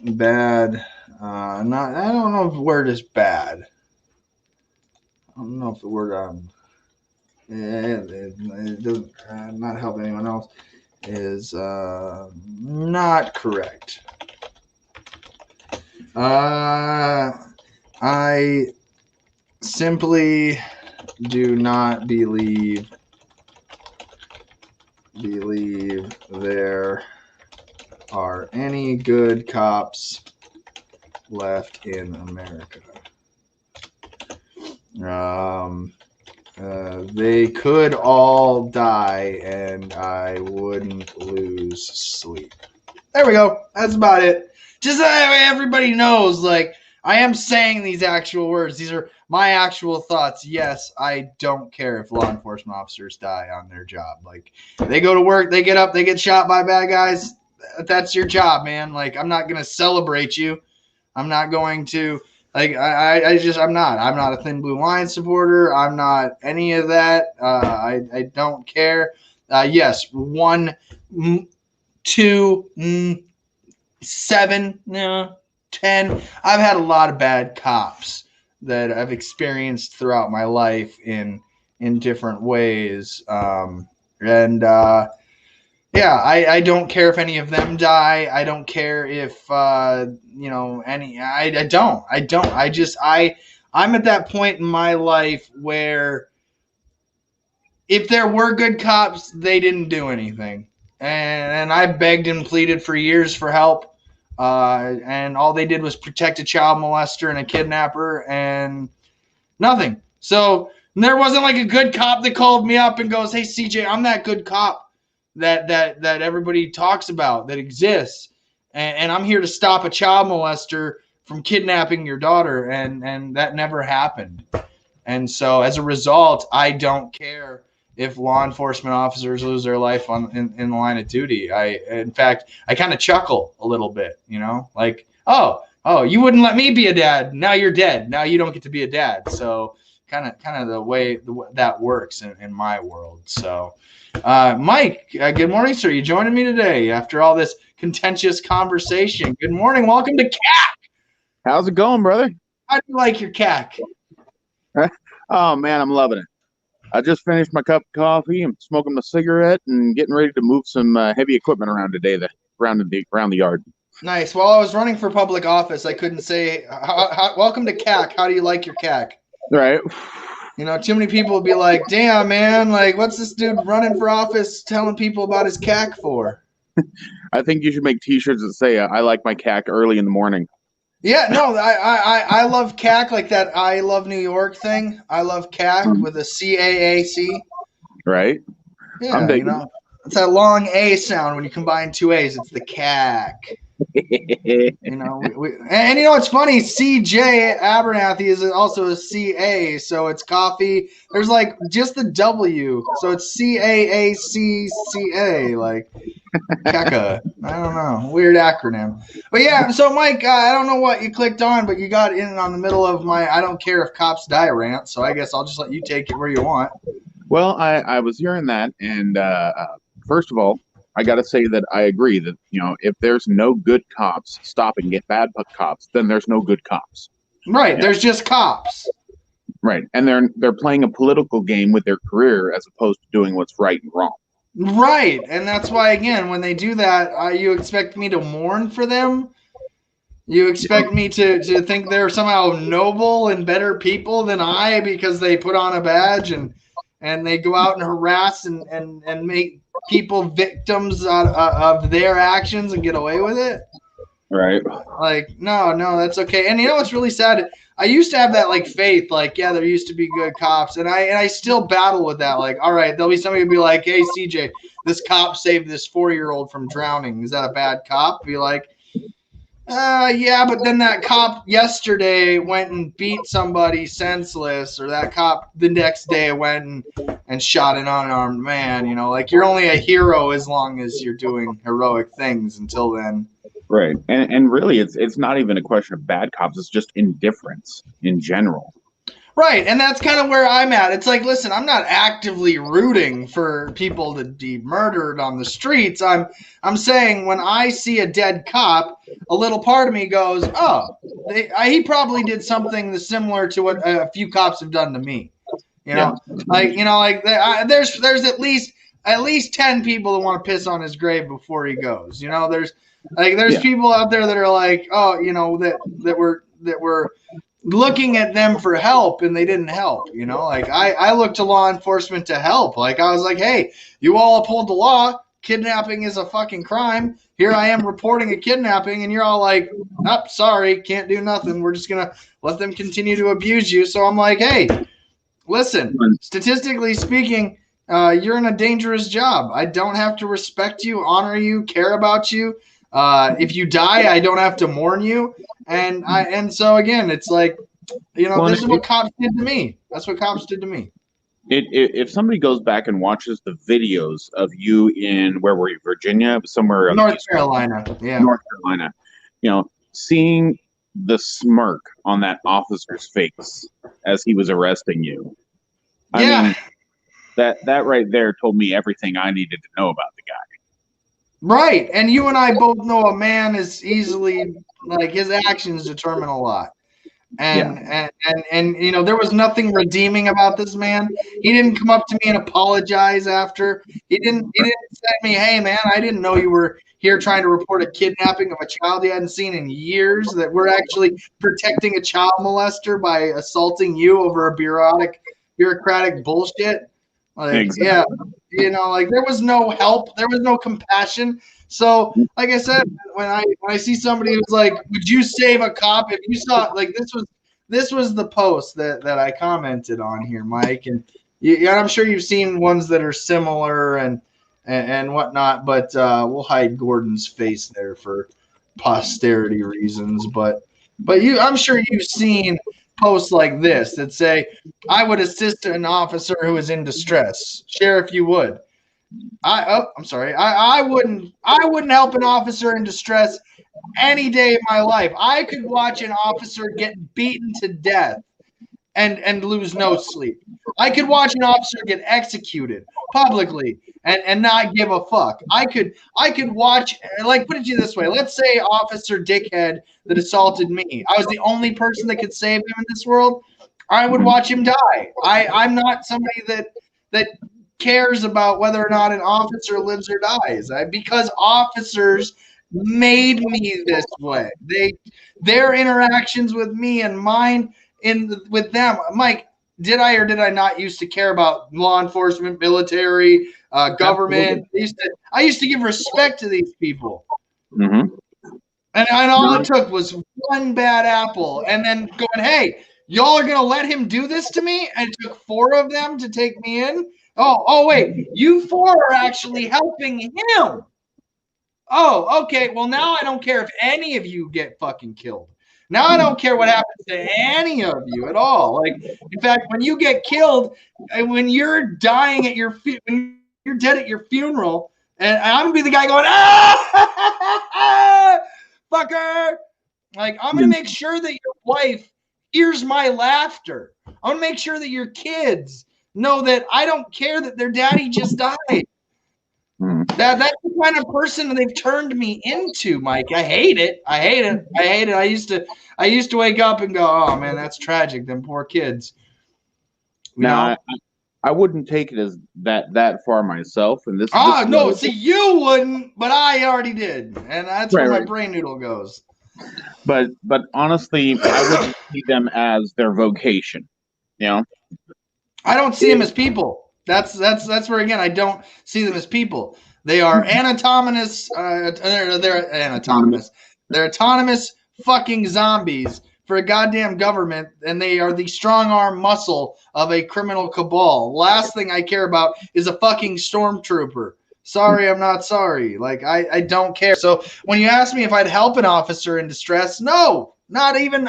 bad. I don't know if the word is bad. I don't know if the word it doesn't not help anyone else is not correct. I simply do not believe there are any good cops left in America. They could all die and I wouldn't lose sleep. There we go. That's about it. Just that way everybody knows, like, I am saying these actual words. These are my actual thoughts. Yes, I don't care if law enforcement officers die on their job. Like, they go to work, they get up, they get shot by bad guys. That's your job, man. Like, I'm not going to celebrate you. I'm not going to, like, I'm not a Thin Blue Line supporter. I'm not any of that. I don't care. Yes, 1, 2, 7, 10. I've had a lot of bad cops that I've experienced throughout my life in different ways. I don't care if any of them die. I don't care if any. I don't. I'm at that point in my life where if there were good cops, they didn't do anything, and I begged and pleaded for years for help. And all they did was protect a child molester and a kidnapper and nothing. So there wasn't like a good cop that called me up and goes, "Hey, CJ, I'm that good cop. that everybody talks about, that exists. And I'm here to stop a child molester from kidnapping your daughter, and that never happened. And so as a result, I don't care if law enforcement officers lose their life in the line of duty. In fact, I kind of chuckle a little bit, like, oh, you wouldn't let me be a dad. Now you're dead. Now you don't get to be a dad. So kind of the way that works in my world. So, Mike, good morning, sir. You joining me today after all this contentious conversation? Good morning. Welcome to CAC. How's it going, brother? How do you like your CAC? Oh, man, I'm loving it. I just finished my cup of coffee. I'm smoking my cigarette and getting ready to move some heavy equipment around today, around the yard. Nice. While I was running for public office, I couldn't say, welcome to CAC. How do you like your CAC? Right. Too many people would be like, damn, man, like, what's this dude running for office telling people about his CAC for? I think you should make T-shirts that say, I like my CAC early in the morning. Yeah, no, I love CAC, like that I love New York thing. I love CAC with a CAAC. Right. Yeah, it's that long A sound when you combine two A's. It's the CAC. And it's funny. CJ Abernathy is also a CA, so it's coffee. There's like just the W, so it's CAACCA, like CACA. I don't know, weird acronym. But yeah, so Mike, I don't know what you clicked on, but you got in on the middle of my "I don't care if cops die" rant. So I guess I'll just let you take it where you want. Well, I was hearing that, and first of all, I got to say that I agree that, if there's no good cops stopping bad cops, then there's no good cops. Right. There's just cops. Right. And they're playing a political game with their career as opposed to doing what's right and wrong. Right. And that's why, again, when they do that, you expect me to mourn for them? You expect me to think they're somehow noble and better people than I because they put on a badge and they go out and harass and make people victims of their actions and get away with it? Right. Like, no, that's okay. And what's really sad? I used to have that like faith, like, yeah, there used to be good cops, and I still battle with that. Like, all right, there'll be somebody who'll be like, hey, CJ, this cop saved this 4-year-old from drowning. Is that a bad cop? Be like, yeah, but then that cop yesterday went and beat somebody senseless, or that cop the next day went and shot an unarmed man. Like, you're only a hero as long as you're doing heroic things. Until then. Right. And really, it's not even a question of bad cops. It's just indifference in general. Right. And that's kind of where I'm at. It's like, listen, I'm not actively rooting for people to be murdered on the streets. I'm saying when I see a dead cop, a little part of me goes, oh, he probably did something similar to what a few cops have done to me. There's at least 10 people that want to piss on his grave before he goes. There's people out there that are like, oh, that were looking at them for help and they didn't help. I look to law enforcement to help. Like, I was like, hey, you all uphold the law. Kidnapping is a fucking crime. Here I am reporting a kidnapping, and you're all like, oh, sorry, can't do nothing. We're just gonna let them continue to abuse you. So I'm like, hey, listen, statistically speaking, you're in a dangerous job. I don't have to respect you, honor you, care about you. If you die, I don't have to mourn you. And so again, it's like, this is what cops did to me. That's what cops did to me. If somebody goes back and watches the videos of you in, where were you, Virginia, somewhere North Carolina, yeah, North Carolina, seeing the smirk on that officer's face as he was arresting you, I mean, that right there told me everything I needed to know about the guy. Right, and you and I both know a man is easily, like, his actions determine a lot. And there was nothing redeeming about this man. He didn't come up to me and apologize after. He didn't say to me, hey man, I didn't know you were here trying to report a kidnapping of a child you hadn't seen in years, that we're actually protecting a child molester by assaulting you over a bureaucratic bullshit. Like, exactly. Yeah, like, there was no help, there was no compassion. So, like I said, when I see somebody who's like, would you save a cop? If you saw, like, this was the post that I commented on here, Mike, and I'm sure you've seen ones that are similar, and and whatnot. But we'll hide Gordon's face there for posterity reasons. But I'm sure you've seen posts like this that say, "I would assist an officer who is in distress." Sheriff, you would. I'm sorry. I wouldn't help an officer in distress any day of my life. I could watch an officer get beaten to death and lose no sleep. I could watch an officer get executed publicly and not give a fuck. I could watch, like, put it to you this way. Let's say Officer Dickhead that assaulted me, I was the only person that could save him in this world. I would watch him die. I'm not somebody that cares about whether or not an officer lives or dies. Because officers made me this way. Their interactions with me and mine with them. Mike, did I or did I not used to care about law enforcement, military, government? I used to give respect to these people. Mm-hmm. And all it took was one bad apple, and then going, "Hey, y'all are gonna let him do this to me?" And it took 4 of them to take me in. Oh, wait, you 4 are actually helping him. Oh, okay. Well, now I don't care if any of you get fucking killed. Now I don't care what happens to any of you at all. Like, in fact, when you get killed, and when you're dying at when you're dead at your funeral, and I'm gonna be the guy going, "Ah, fucker!" Like, I'm gonna make sure that your wife hears my laughter. I'm gonna make sure that your kids know that I don't care that their daddy just died. That's the kind of person they've turned me into, Mike. I hate it. I used to wake up and go, "Oh man, that's tragic. Them poor kids." Now, I wouldn't take it as that far myself. And this. No, see, you wouldn't, but I already did, and that's where my brain noodle goes. But honestly, I wouldn't see them as their vocation. You know, I don't see them as people. That's where, again, I don't see them as people. They are anatomous. They're anatomous. They're autonomous fucking zombies for a goddamn government, and they are the strong arm muscle of a criminal cabal. Last thing I care about is a fucking stormtrooper. Sorry, I'm not sorry. Like, I don't care. So when you ask me if I'd help an officer in distress, no, not even.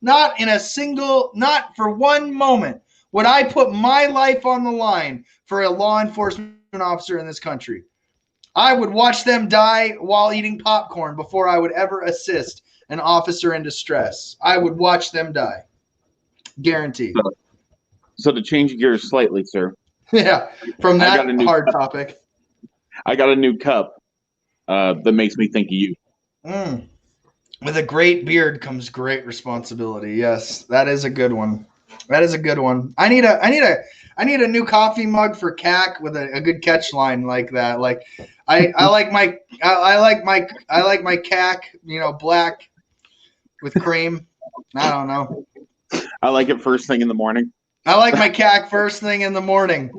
Not in a single, not for one moment would I put my life on the line for a law enforcement officer in this country. I would watch them die while eating popcorn before I would ever assist an officer in distress. I would watch them die. Guaranteed. So to change gears slightly, sir. Yeah, from that hard topic. I got a new cup that makes me think of you. With a great beard comes great responsibility. Yes, that is a good one. That is a good one. I need a new coffee mug for CAC with a good catch line like that. Like I like my CAC, black with cream. I don't know. I like it first thing in the morning. I like my CAC first thing in the morning.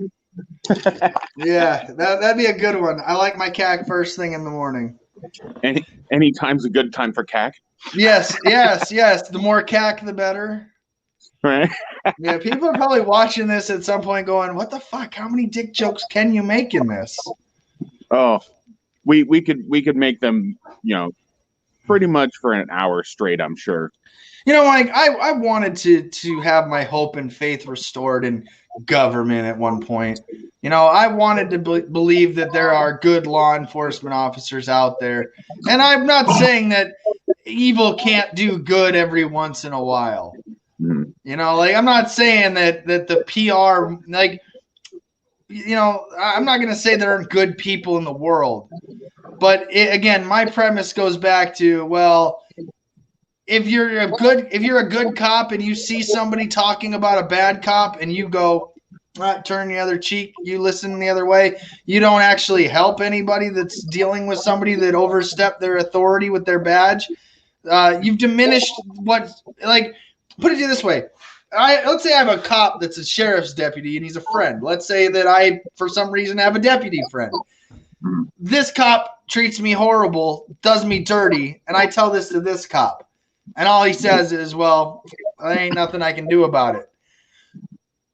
Yeah, that'd be a good one. I like my CAC first thing in the morning. Any time's a good time for CAC. Yes. The more CAC, the better. Right. Yeah, people are probably watching this at some point going, "What the fuck? How many dick jokes can you make in this?" Oh, we could make them, pretty much for an hour straight, I'm sure. Like I wanted to have my hope and faith restored in government at one point. I wanted to believe that there are good law enforcement officers out there. And I'm not saying that evil can't do good every once in a while. I'm not saying that the PR, I'm not going to say there aren't good people in the world. But again, my premise goes back to, well, if you're a good cop and you see somebody talking about a bad cop and you go, turn the other cheek, you listen the other way, you don't actually help anybody that's dealing with somebody that overstepped their authority with their badge. You've diminished put it this way. Let's say I have a cop that's a sheriff's deputy and he's a friend. Let's say that I, for some reason, have a deputy friend. This cop treats me horrible, does me dirty, and I tell this to this cop. And all he says is, "Well, there ain't nothing I can do about it."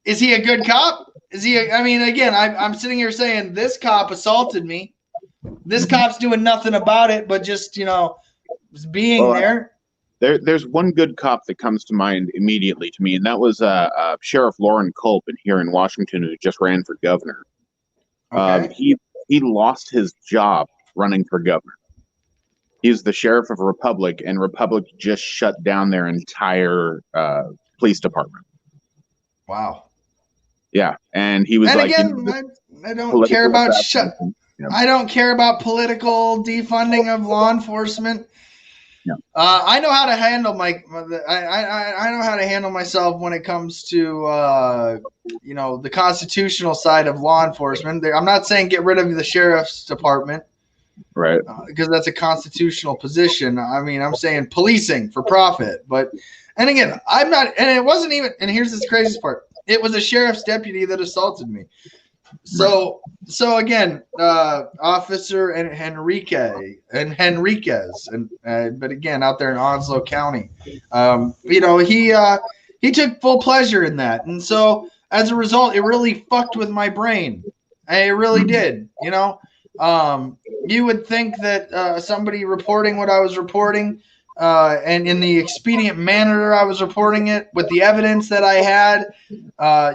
Is he a good cop? Is he? I mean, again, I'm sitting here saying this cop assaulted me. This cop's doing nothing about it, but just being there. There's one good cop that comes to mind immediately to me, and that was Sheriff Lauren Culp here in Washington, who just ran for governor. Okay. He lost his job running for governor. He's the sheriff of Republic, and Republic just shut down their entire police department. Wow. Yeah, and he was and like, again, I don't care about I don't care about political defunding of law enforcement. Yeah. I know how to handle I know how to handle myself when it comes to the constitutional side of law enforcement. I'm not saying get rid of the sheriff's department, right? Because that's a constitutional position. I mean, I'm saying policing for profit, and again, I'm not. And it wasn't even. And here's this craziest part: it was a sheriff's deputy that assaulted me. So again, Officer Henriquez, but again, out there in Onslow County, he took full pleasure in that, and so as a result, it really fucked with my brain. It really did. You would think that somebody reporting what I was reporting, and in the expedient manner I was reporting it with the evidence that I had,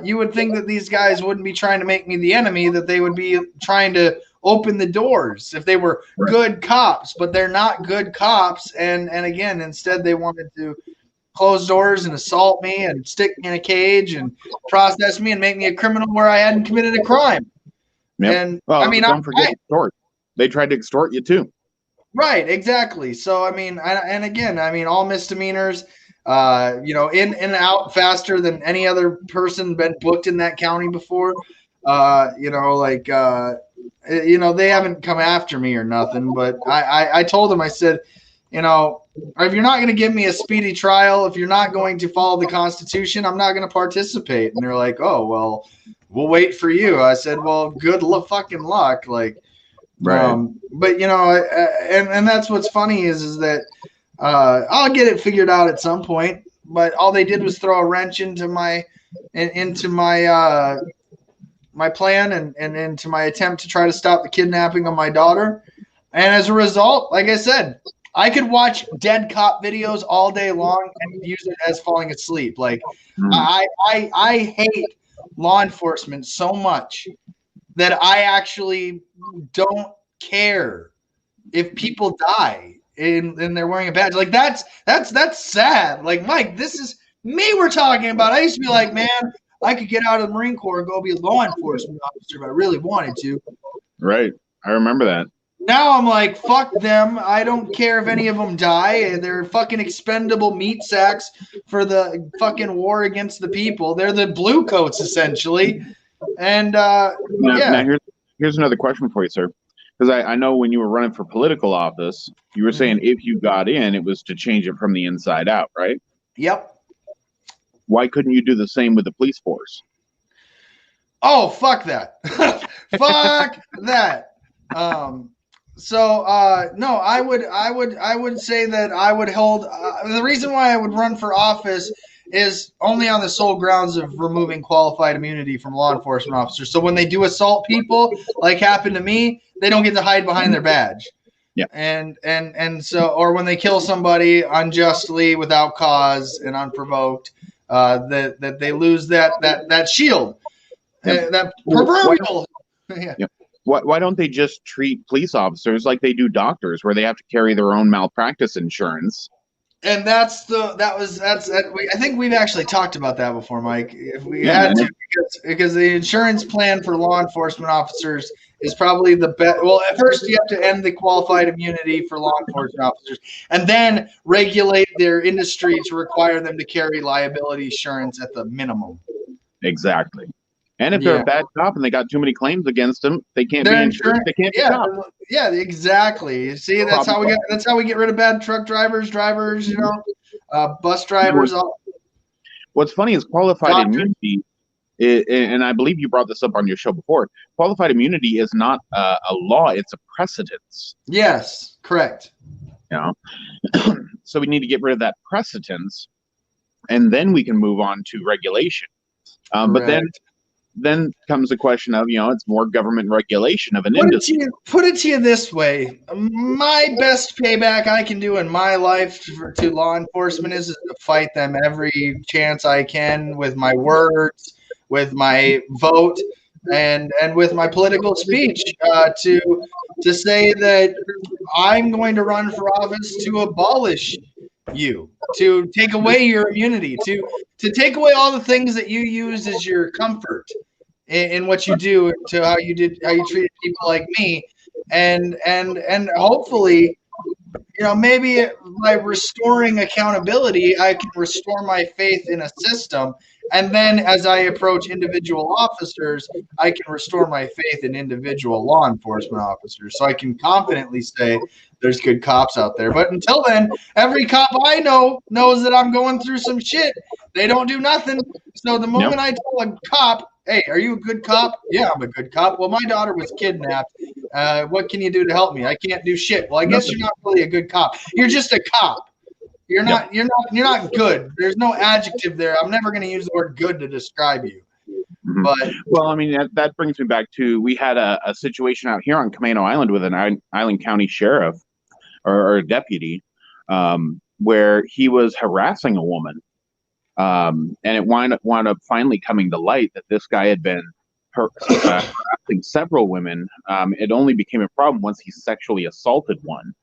you would think that these guys wouldn't be trying to make me the enemy, that they would be trying to open the doors if they were good cops, but they're not good cops. And again, instead they wanted to close doors and assault me and stick me in a cage and process me and make me a criminal where I hadn't committed a crime. Yep. And don't forget extort. They tried to extort you too. Right, exactly. So again, all misdemeanors, in and out faster than any other person been booked in that county before. They haven't come after me or nothing, but I told them, I said, if you're not going to give me a speedy trial, if you're not going to follow the Constitution, I'm not going to participate. And they're like, oh, well, we'll wait for you. I said, well, good fucking luck. Like, right. But and that's what's funny is that I'll get it figured out at some point. But all they did was throw a wrench into my my plan and into my attempt to try to stop the kidnapping of my daughter. And as a result, like I said, I could watch dead cop videos all day long and use it as falling asleep. Like I hate law enforcement so much that I actually don't care if people die and they're wearing a badge. Like that's sad. Like, Mike, this is me we're talking about. I used to be like, man, I could get out of the Marine Corps and go be a law enforcement officer if I really wanted to. Right. I remember that. Now I'm like, fuck them. I don't care if any of them die. They're fucking expendable meat sacks for the fucking war against the people. They're the blue coats, essentially. And now here's another question for you, sir. Because I know when you were running for political office, you were saying if you got in, it was to change it from the inside out, right? Yep. Why couldn't you do the same with the police force? Oh, fuck that. Fuck that. No, I would say that I would hold the reason why I would run for office is only on the sole grounds of removing qualified immunity from law enforcement officers. So when they do assault people, like happened to me, they don't get to hide behind their badge. Yeah. And so, or when they kill somebody unjustly without cause and unprovoked, that they lose that shield, that proverbial. Yeah. Yeah. Why don't they just treat police officers like they do doctors, where they have to carry their own malpractice insurance? And I think we've actually talked about that before, Mike. If we had to, because the insurance plan for law enforcement officers is probably the best. Well, at first you have to end the qualified immunity for law enforcement officers, and then regulate their industry to require them to carry liability insurance at the minimum. Exactly. And if they're a bad cop and they got too many claims against them, they can't be insured. They can't be cops. Yeah, exactly. See, that's how we get rid of bad truck drivers, bus drivers. What's funny is qualified immunity, and I believe you brought this up on your show before. Qualified immunity is not a law; it's a precedence. Yes, correct. So we need to get rid of that precedence, and then we can move on to regulation. But then then comes the question of, it's more government regulation of an industry. Put it to you this way. My best payback I can do in my life to law enforcement is to fight them every chance I can with my words, with my vote, and with my political speech to say that I'm going to run for office to abolish you, to take away your immunity, to take away all the things that you use as your comfort in what you do, to how you treated people like me, and hopefully, maybe by restoring accountability, I can restore my faith in a system. And then as I approach individual officers, I can restore my faith in individual law enforcement officers. So I can confidently say there's good cops out there. But until then, every cop I know knows that I'm going through some shit. They don't do nothing. So the moment I tell a cop, hey, are you a good cop? Yeah, I'm a good cop. Well, my daughter was kidnapped. What can you do to help me? I can't do shit. Well, I guess you're not really a good cop. You're just a cop. You're not good. There's no adjective there. I'm never going to use the word good to describe you. Mm-hmm. But well, I mean, that brings me back to, we had a situation out here on Camano Island with an Island County sheriff or a deputy, where he was harassing a woman. And it wound up finally coming to light that this guy had been harassing several women. It only became a problem once he sexually assaulted one.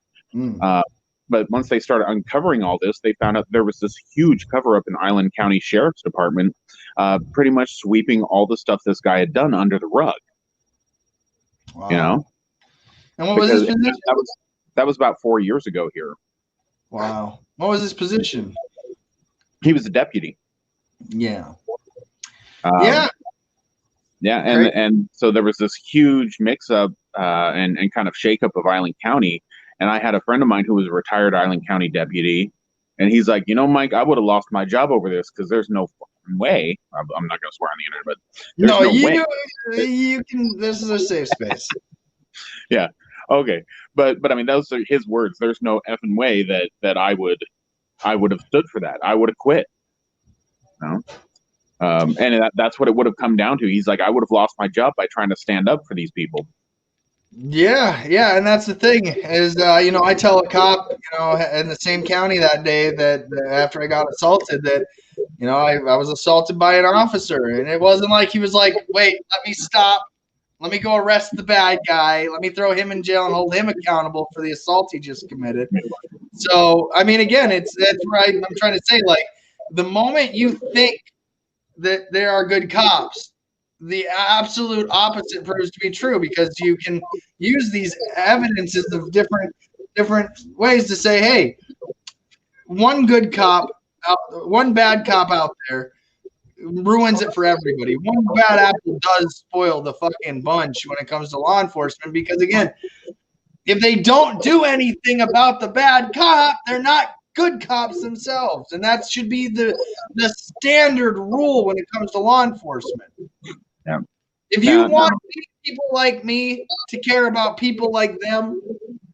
But once they started uncovering all this, they found out there was this huge cover-up in Island County Sheriff's Department, pretty much sweeping all the stuff this guy had done under the rug. Wow. And what was his position? That was about 4 years ago here. Wow. What was his position? He was a deputy. Yeah. Yeah, and so there was this huge mix-up and kind of shake-up of Island County. And I had a friend of mine who was a retired Island County deputy, and he's like, Mike, I would have lost my job over this because there's no fucking way. I'm not going to swear on the internet, but there's you can. This is a safe space. Yeah. Okay. But I mean, those are his words. There's no effing way that I would have stood for that. I would have quit. And that's what it would have come down to. He's like, I would have lost my job by trying to stand up for these people. Yeah, and that's the thing is, I tell a cop, in the same county that day that after I got assaulted that, I was assaulted by an officer, and it wasn't like he was like, wait, let me stop. Let me go arrest the bad guy. Let me throw him in jail and hold him accountable for the assault he just committed. So, I mean, again, that's right. I'm trying to say, like, the moment you think that there are good cops, the absolute opposite proves to be true, because you can use these evidences of different ways to say, hey, one bad cop out there ruins it for everybody. One bad apple does spoil the fucking bunch when it comes to law enforcement, because again, if they don't do anything about the bad cop, they're not good cops themselves, and that should be the standard rule when it comes to law enforcement. Yeah. If you want people like me to care about people like them,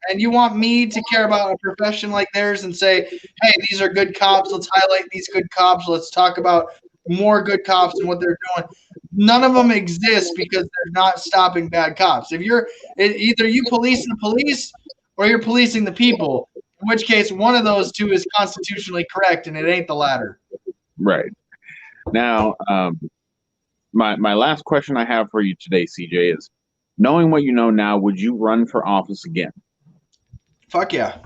and you want me to care about a profession like theirs and say, hey, these are good cops, let's highlight these good cops, let's talk about more good cops and what they're doing. None of them exist because they're not stopping bad cops. If you're either you police the police or you're policing the people, in which case one of those two is constitutionally correct, and it ain't the latter. Right. Now, my last question I have for you today, CJ, is, knowing what you know now, would you run for office again? Fuck yeah.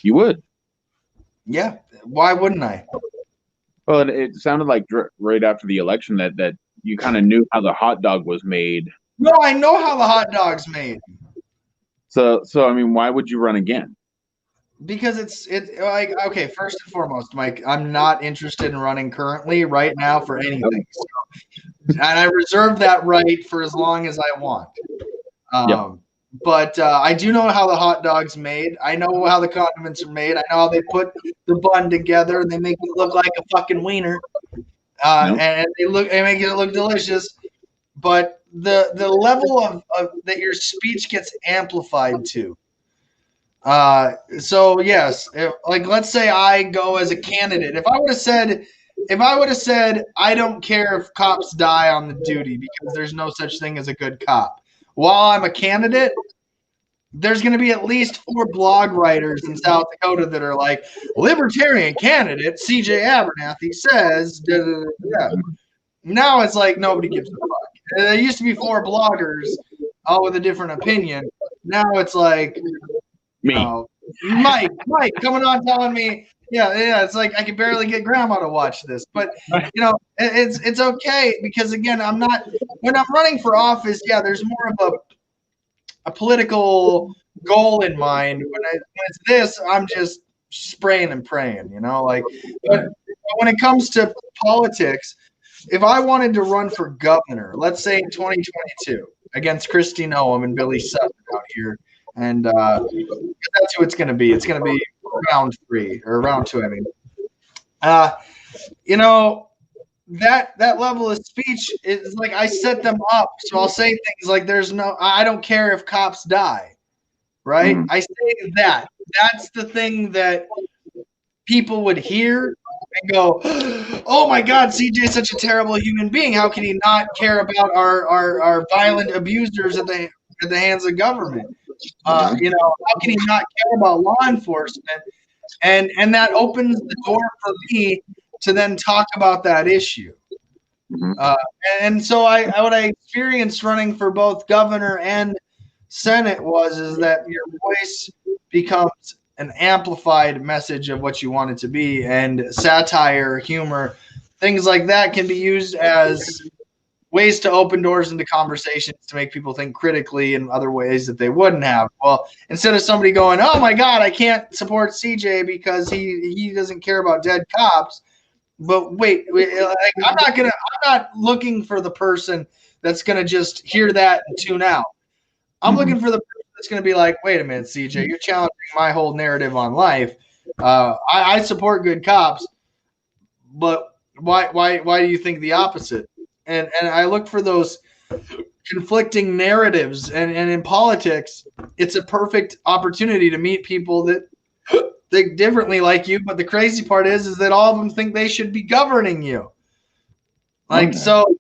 You would? Yeah. Why wouldn't I? Well, it sounded like right after the election that you kind of knew how the hot dog was made. No, I know how the hot dog's made. So I mean, why would you run again? Because it's like, okay, first and foremost, Mike, I'm not interested in running currently right now for anything. So, and I reserve that right for as long as I want. But I do know how the hot dog's made. I know how the condiments are made. I know how they put the bun together and they make it look like a fucking wiener. And they make it look delicious. But the level of that your speech gets amplified to. So yes, like let's say I go as a candidate. If I would have said, if I would have said, I don't care if cops die on the duty because there's no such thing as a good cop, while I'm a candidate, there's going to be at least 4 blog writers in South Dakota that are like, Libertarian candidate CJ Abernathy says, da, da, da, da. Now it's like nobody gives a fuck. There used to be 4 bloggers, all with a different opinion. Now it's like, Me. Mike coming on telling me, yeah, it's like I can barely get grandma to watch this. But it's okay because again, when I'm running for office, there's more of a political goal in mind. When it's this, I'm just spraying and praying, but when it comes to politics, if I wanted to run for governor, let's say in 2022 against Kristi Noem and Billy Sutton out here, and that's who it's going to be. It's going to be round 3 or round 2. I mean, that level of speech is like I set them up. So I'll say things like, I don't care if cops die, right? I say that. That's the thing that people would hear and go, oh my God, CJ is such a terrible human being. How can he not care about our violent abusers at the hands of government? How can he not care about law enforcement? And that opens the door for me to then talk about that issue. And so what I experienced running for both governor and Senate is that your voice becomes an amplified message of what you want it to be, and satire, humor, things like that can be used as ways to open doors into conversations to make people think critically in other ways that they wouldn't have. Well, instead of somebody going, oh my God, I can't support CJ because he doesn't care about dead cops. But wait, I'm not looking for the person that's going to just hear that and tune out. I'm looking for the person that's going to be like, wait a minute, CJ, you're challenging my whole narrative on life. I support good cops, but why do you think the opposite? And I look for those conflicting narratives, and in politics, it's a perfect opportunity to meet people that think differently like you. But the crazy part is that all of them think they should be governing you. So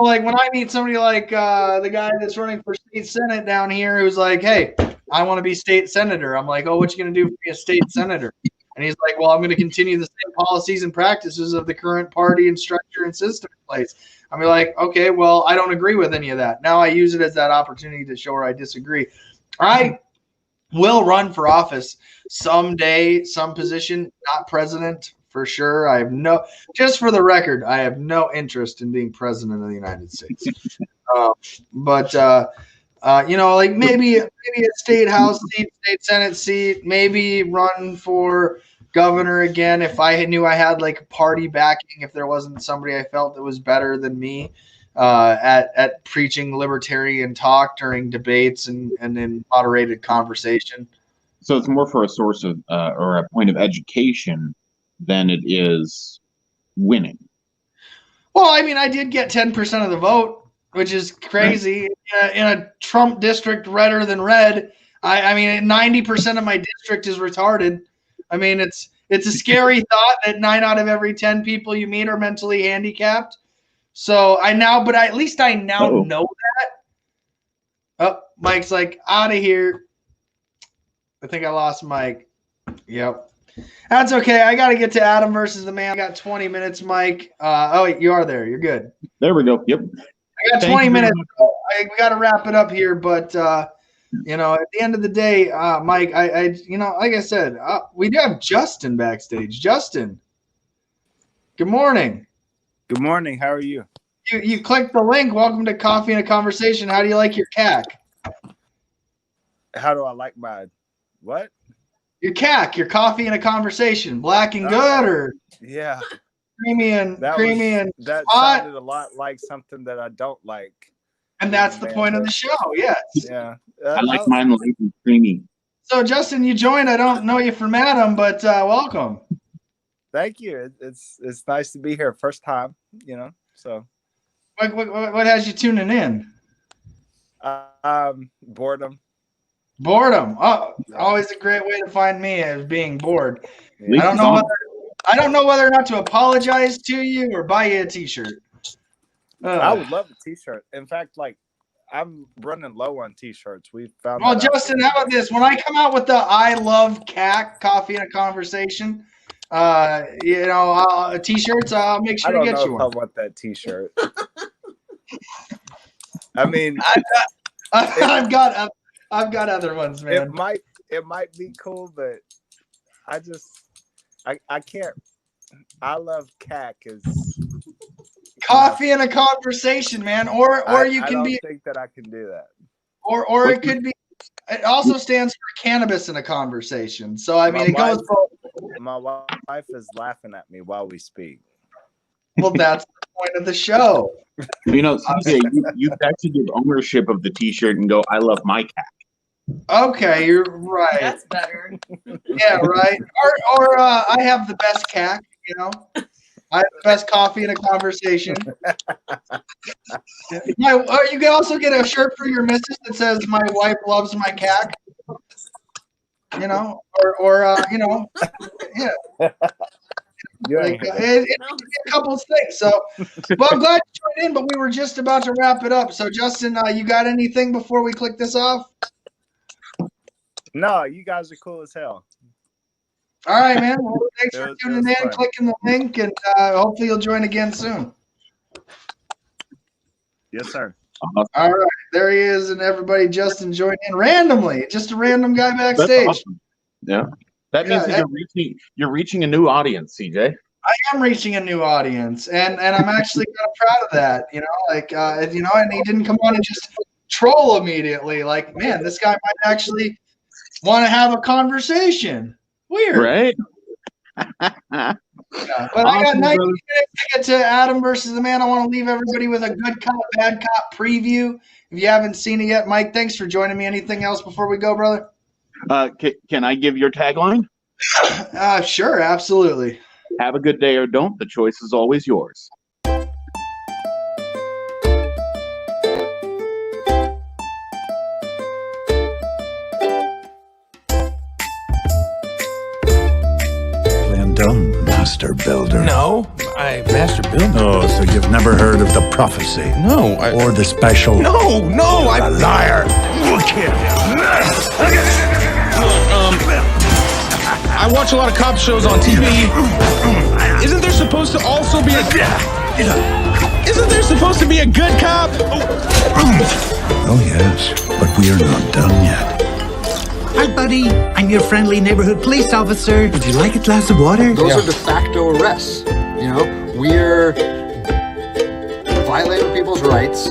like when I meet somebody like the guy that's running for state senate down here, who's like, hey, I want to be state senator. I'm like, oh, what you going to do for be a state senator? And he's like, well, I'm going to continue the same policies and practices of the current party and structure and system in place. I'm like, okay, well, I don't agree with any of that. Now I use it as that opportunity to show where I disagree. I will run for office someday, some position, not president for sure. Just for the record, I have no interest in being president of the United States. Like maybe a state house seat, state senate seat, maybe run for governor again if I knew I had like party backing, if there wasn't somebody I felt that was better than me at preaching libertarian talk during debates and in moderated conversation. So it's more for a source of or a point of education than it is winning. Well, I mean, I did get 10% of the vote, which is crazy. Right. In a Trump district redder than red. I mean, 90% of my district is retarded. I mean, it's a scary thought that 9 out of every 10 people you meet are mentally handicapped. So but at least I now know that. Oh, Mike's like, out of here. I think I lost Mike. Yep. That's okay. I got to get to Adam versus the man. I got 20 minutes, Mike. Wait, you are there. You're good. There we go. Yep. I got 20 minutes. We got to wrap it up here, but at the end of the day, Mike, like I said, we do have Justin backstage. Justin, good morning. Good morning. How are you? You clicked the link. Welcome to Coffee and a Conversation. How do you like your CAC? How do I like my what? Your CAC, your Coffee and a Conversation. Black and good, or yeah, creamy and that sounded a lot like something that I don't like. And that's the point of the show. Yes. Yeah. I like mine light and creamy. So Justin, you joined. I don't know you from Adam, but welcome. Thank you. It's nice to be here. First time, So. What has you tuning in? Boredom. Boredom. Oh, always a great way to find me, as being bored. I I don't know whether or not to apologize to you or buy you a T-shirt. I would love a T-shirt. In fact, like I'm running low on T-shirts. We found. Well, Justin, how about this? When I come out with the "I love CAC" coffee and a conversation, T-shirts, I'll make sure to get you one. I want that T-shirt. I mean, I've got other ones, man. It might be cool, but I can't. I love CAC is coffee and a conversation, man. Or you can be. I don't think that I can do that. Or it could be. It also stands for cannabis in a conversation. So I mean, it goes. My wife is laughing at me while we speak. Well, that's the point of the show. You know, CJ, you actually give ownership of the T-shirt and go, "I love my cat." Okay, you're right. That's better. Yeah, right. Or I have the best CAC. You know, I have the best coffee in a conversation. You can also get a shirt for your missus that says "My wife loves my CAC." You know, yeah. Like, it a couple of things. So, well, I'm glad you joined in, but we were just about to wrap it up. So, Justin, you got anything before we click this off? No, you guys are cool as hell. All right, man. Well, thanks for tuning in, clicking the link, and hopefully you'll join again soon. Yes, sir. All right, there he is, and everybody, Justin joined in randomly. Just a random guy backstage. That's awesome. Yeah. That means that you're reaching a new audience, CJ. I am reaching a new audience, and I'm actually kind of proud of that. You know, like and he didn't come on and just troll immediately. Like, man, this guy might actually want to have a conversation. Weird, right? Yeah. But I got 90 minutes to get to Adam versus the Man. I want to leave everybody with a good cop, bad cop preview. If you haven't seen it yet, Mike, thanks for joining me. Anything else before we go, brother? Can I give your tagline? Sure, absolutely. Have a good day or don't. The choice is always yours. Well done, Master Builder. No, Master Builder. Oh, so you've never heard of the prophecy? No, or the special? No, You're a liar. I watch a lot of cop shows on TV. Isn't there supposed to also be a good cop? Oh, yes, but we are not done yet. Hi, buddy. I'm your friendly neighborhood police officer. Would you like a glass of water? Those are de facto arrests. You know, we're violating people's rights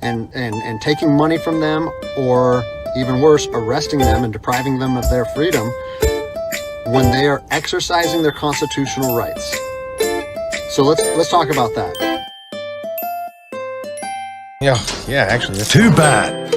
and taking money from them, or even worse, arresting them and depriving them of their freedom when they are exercising their constitutional rights. So let's talk about that. Yeah, actually. Too bad.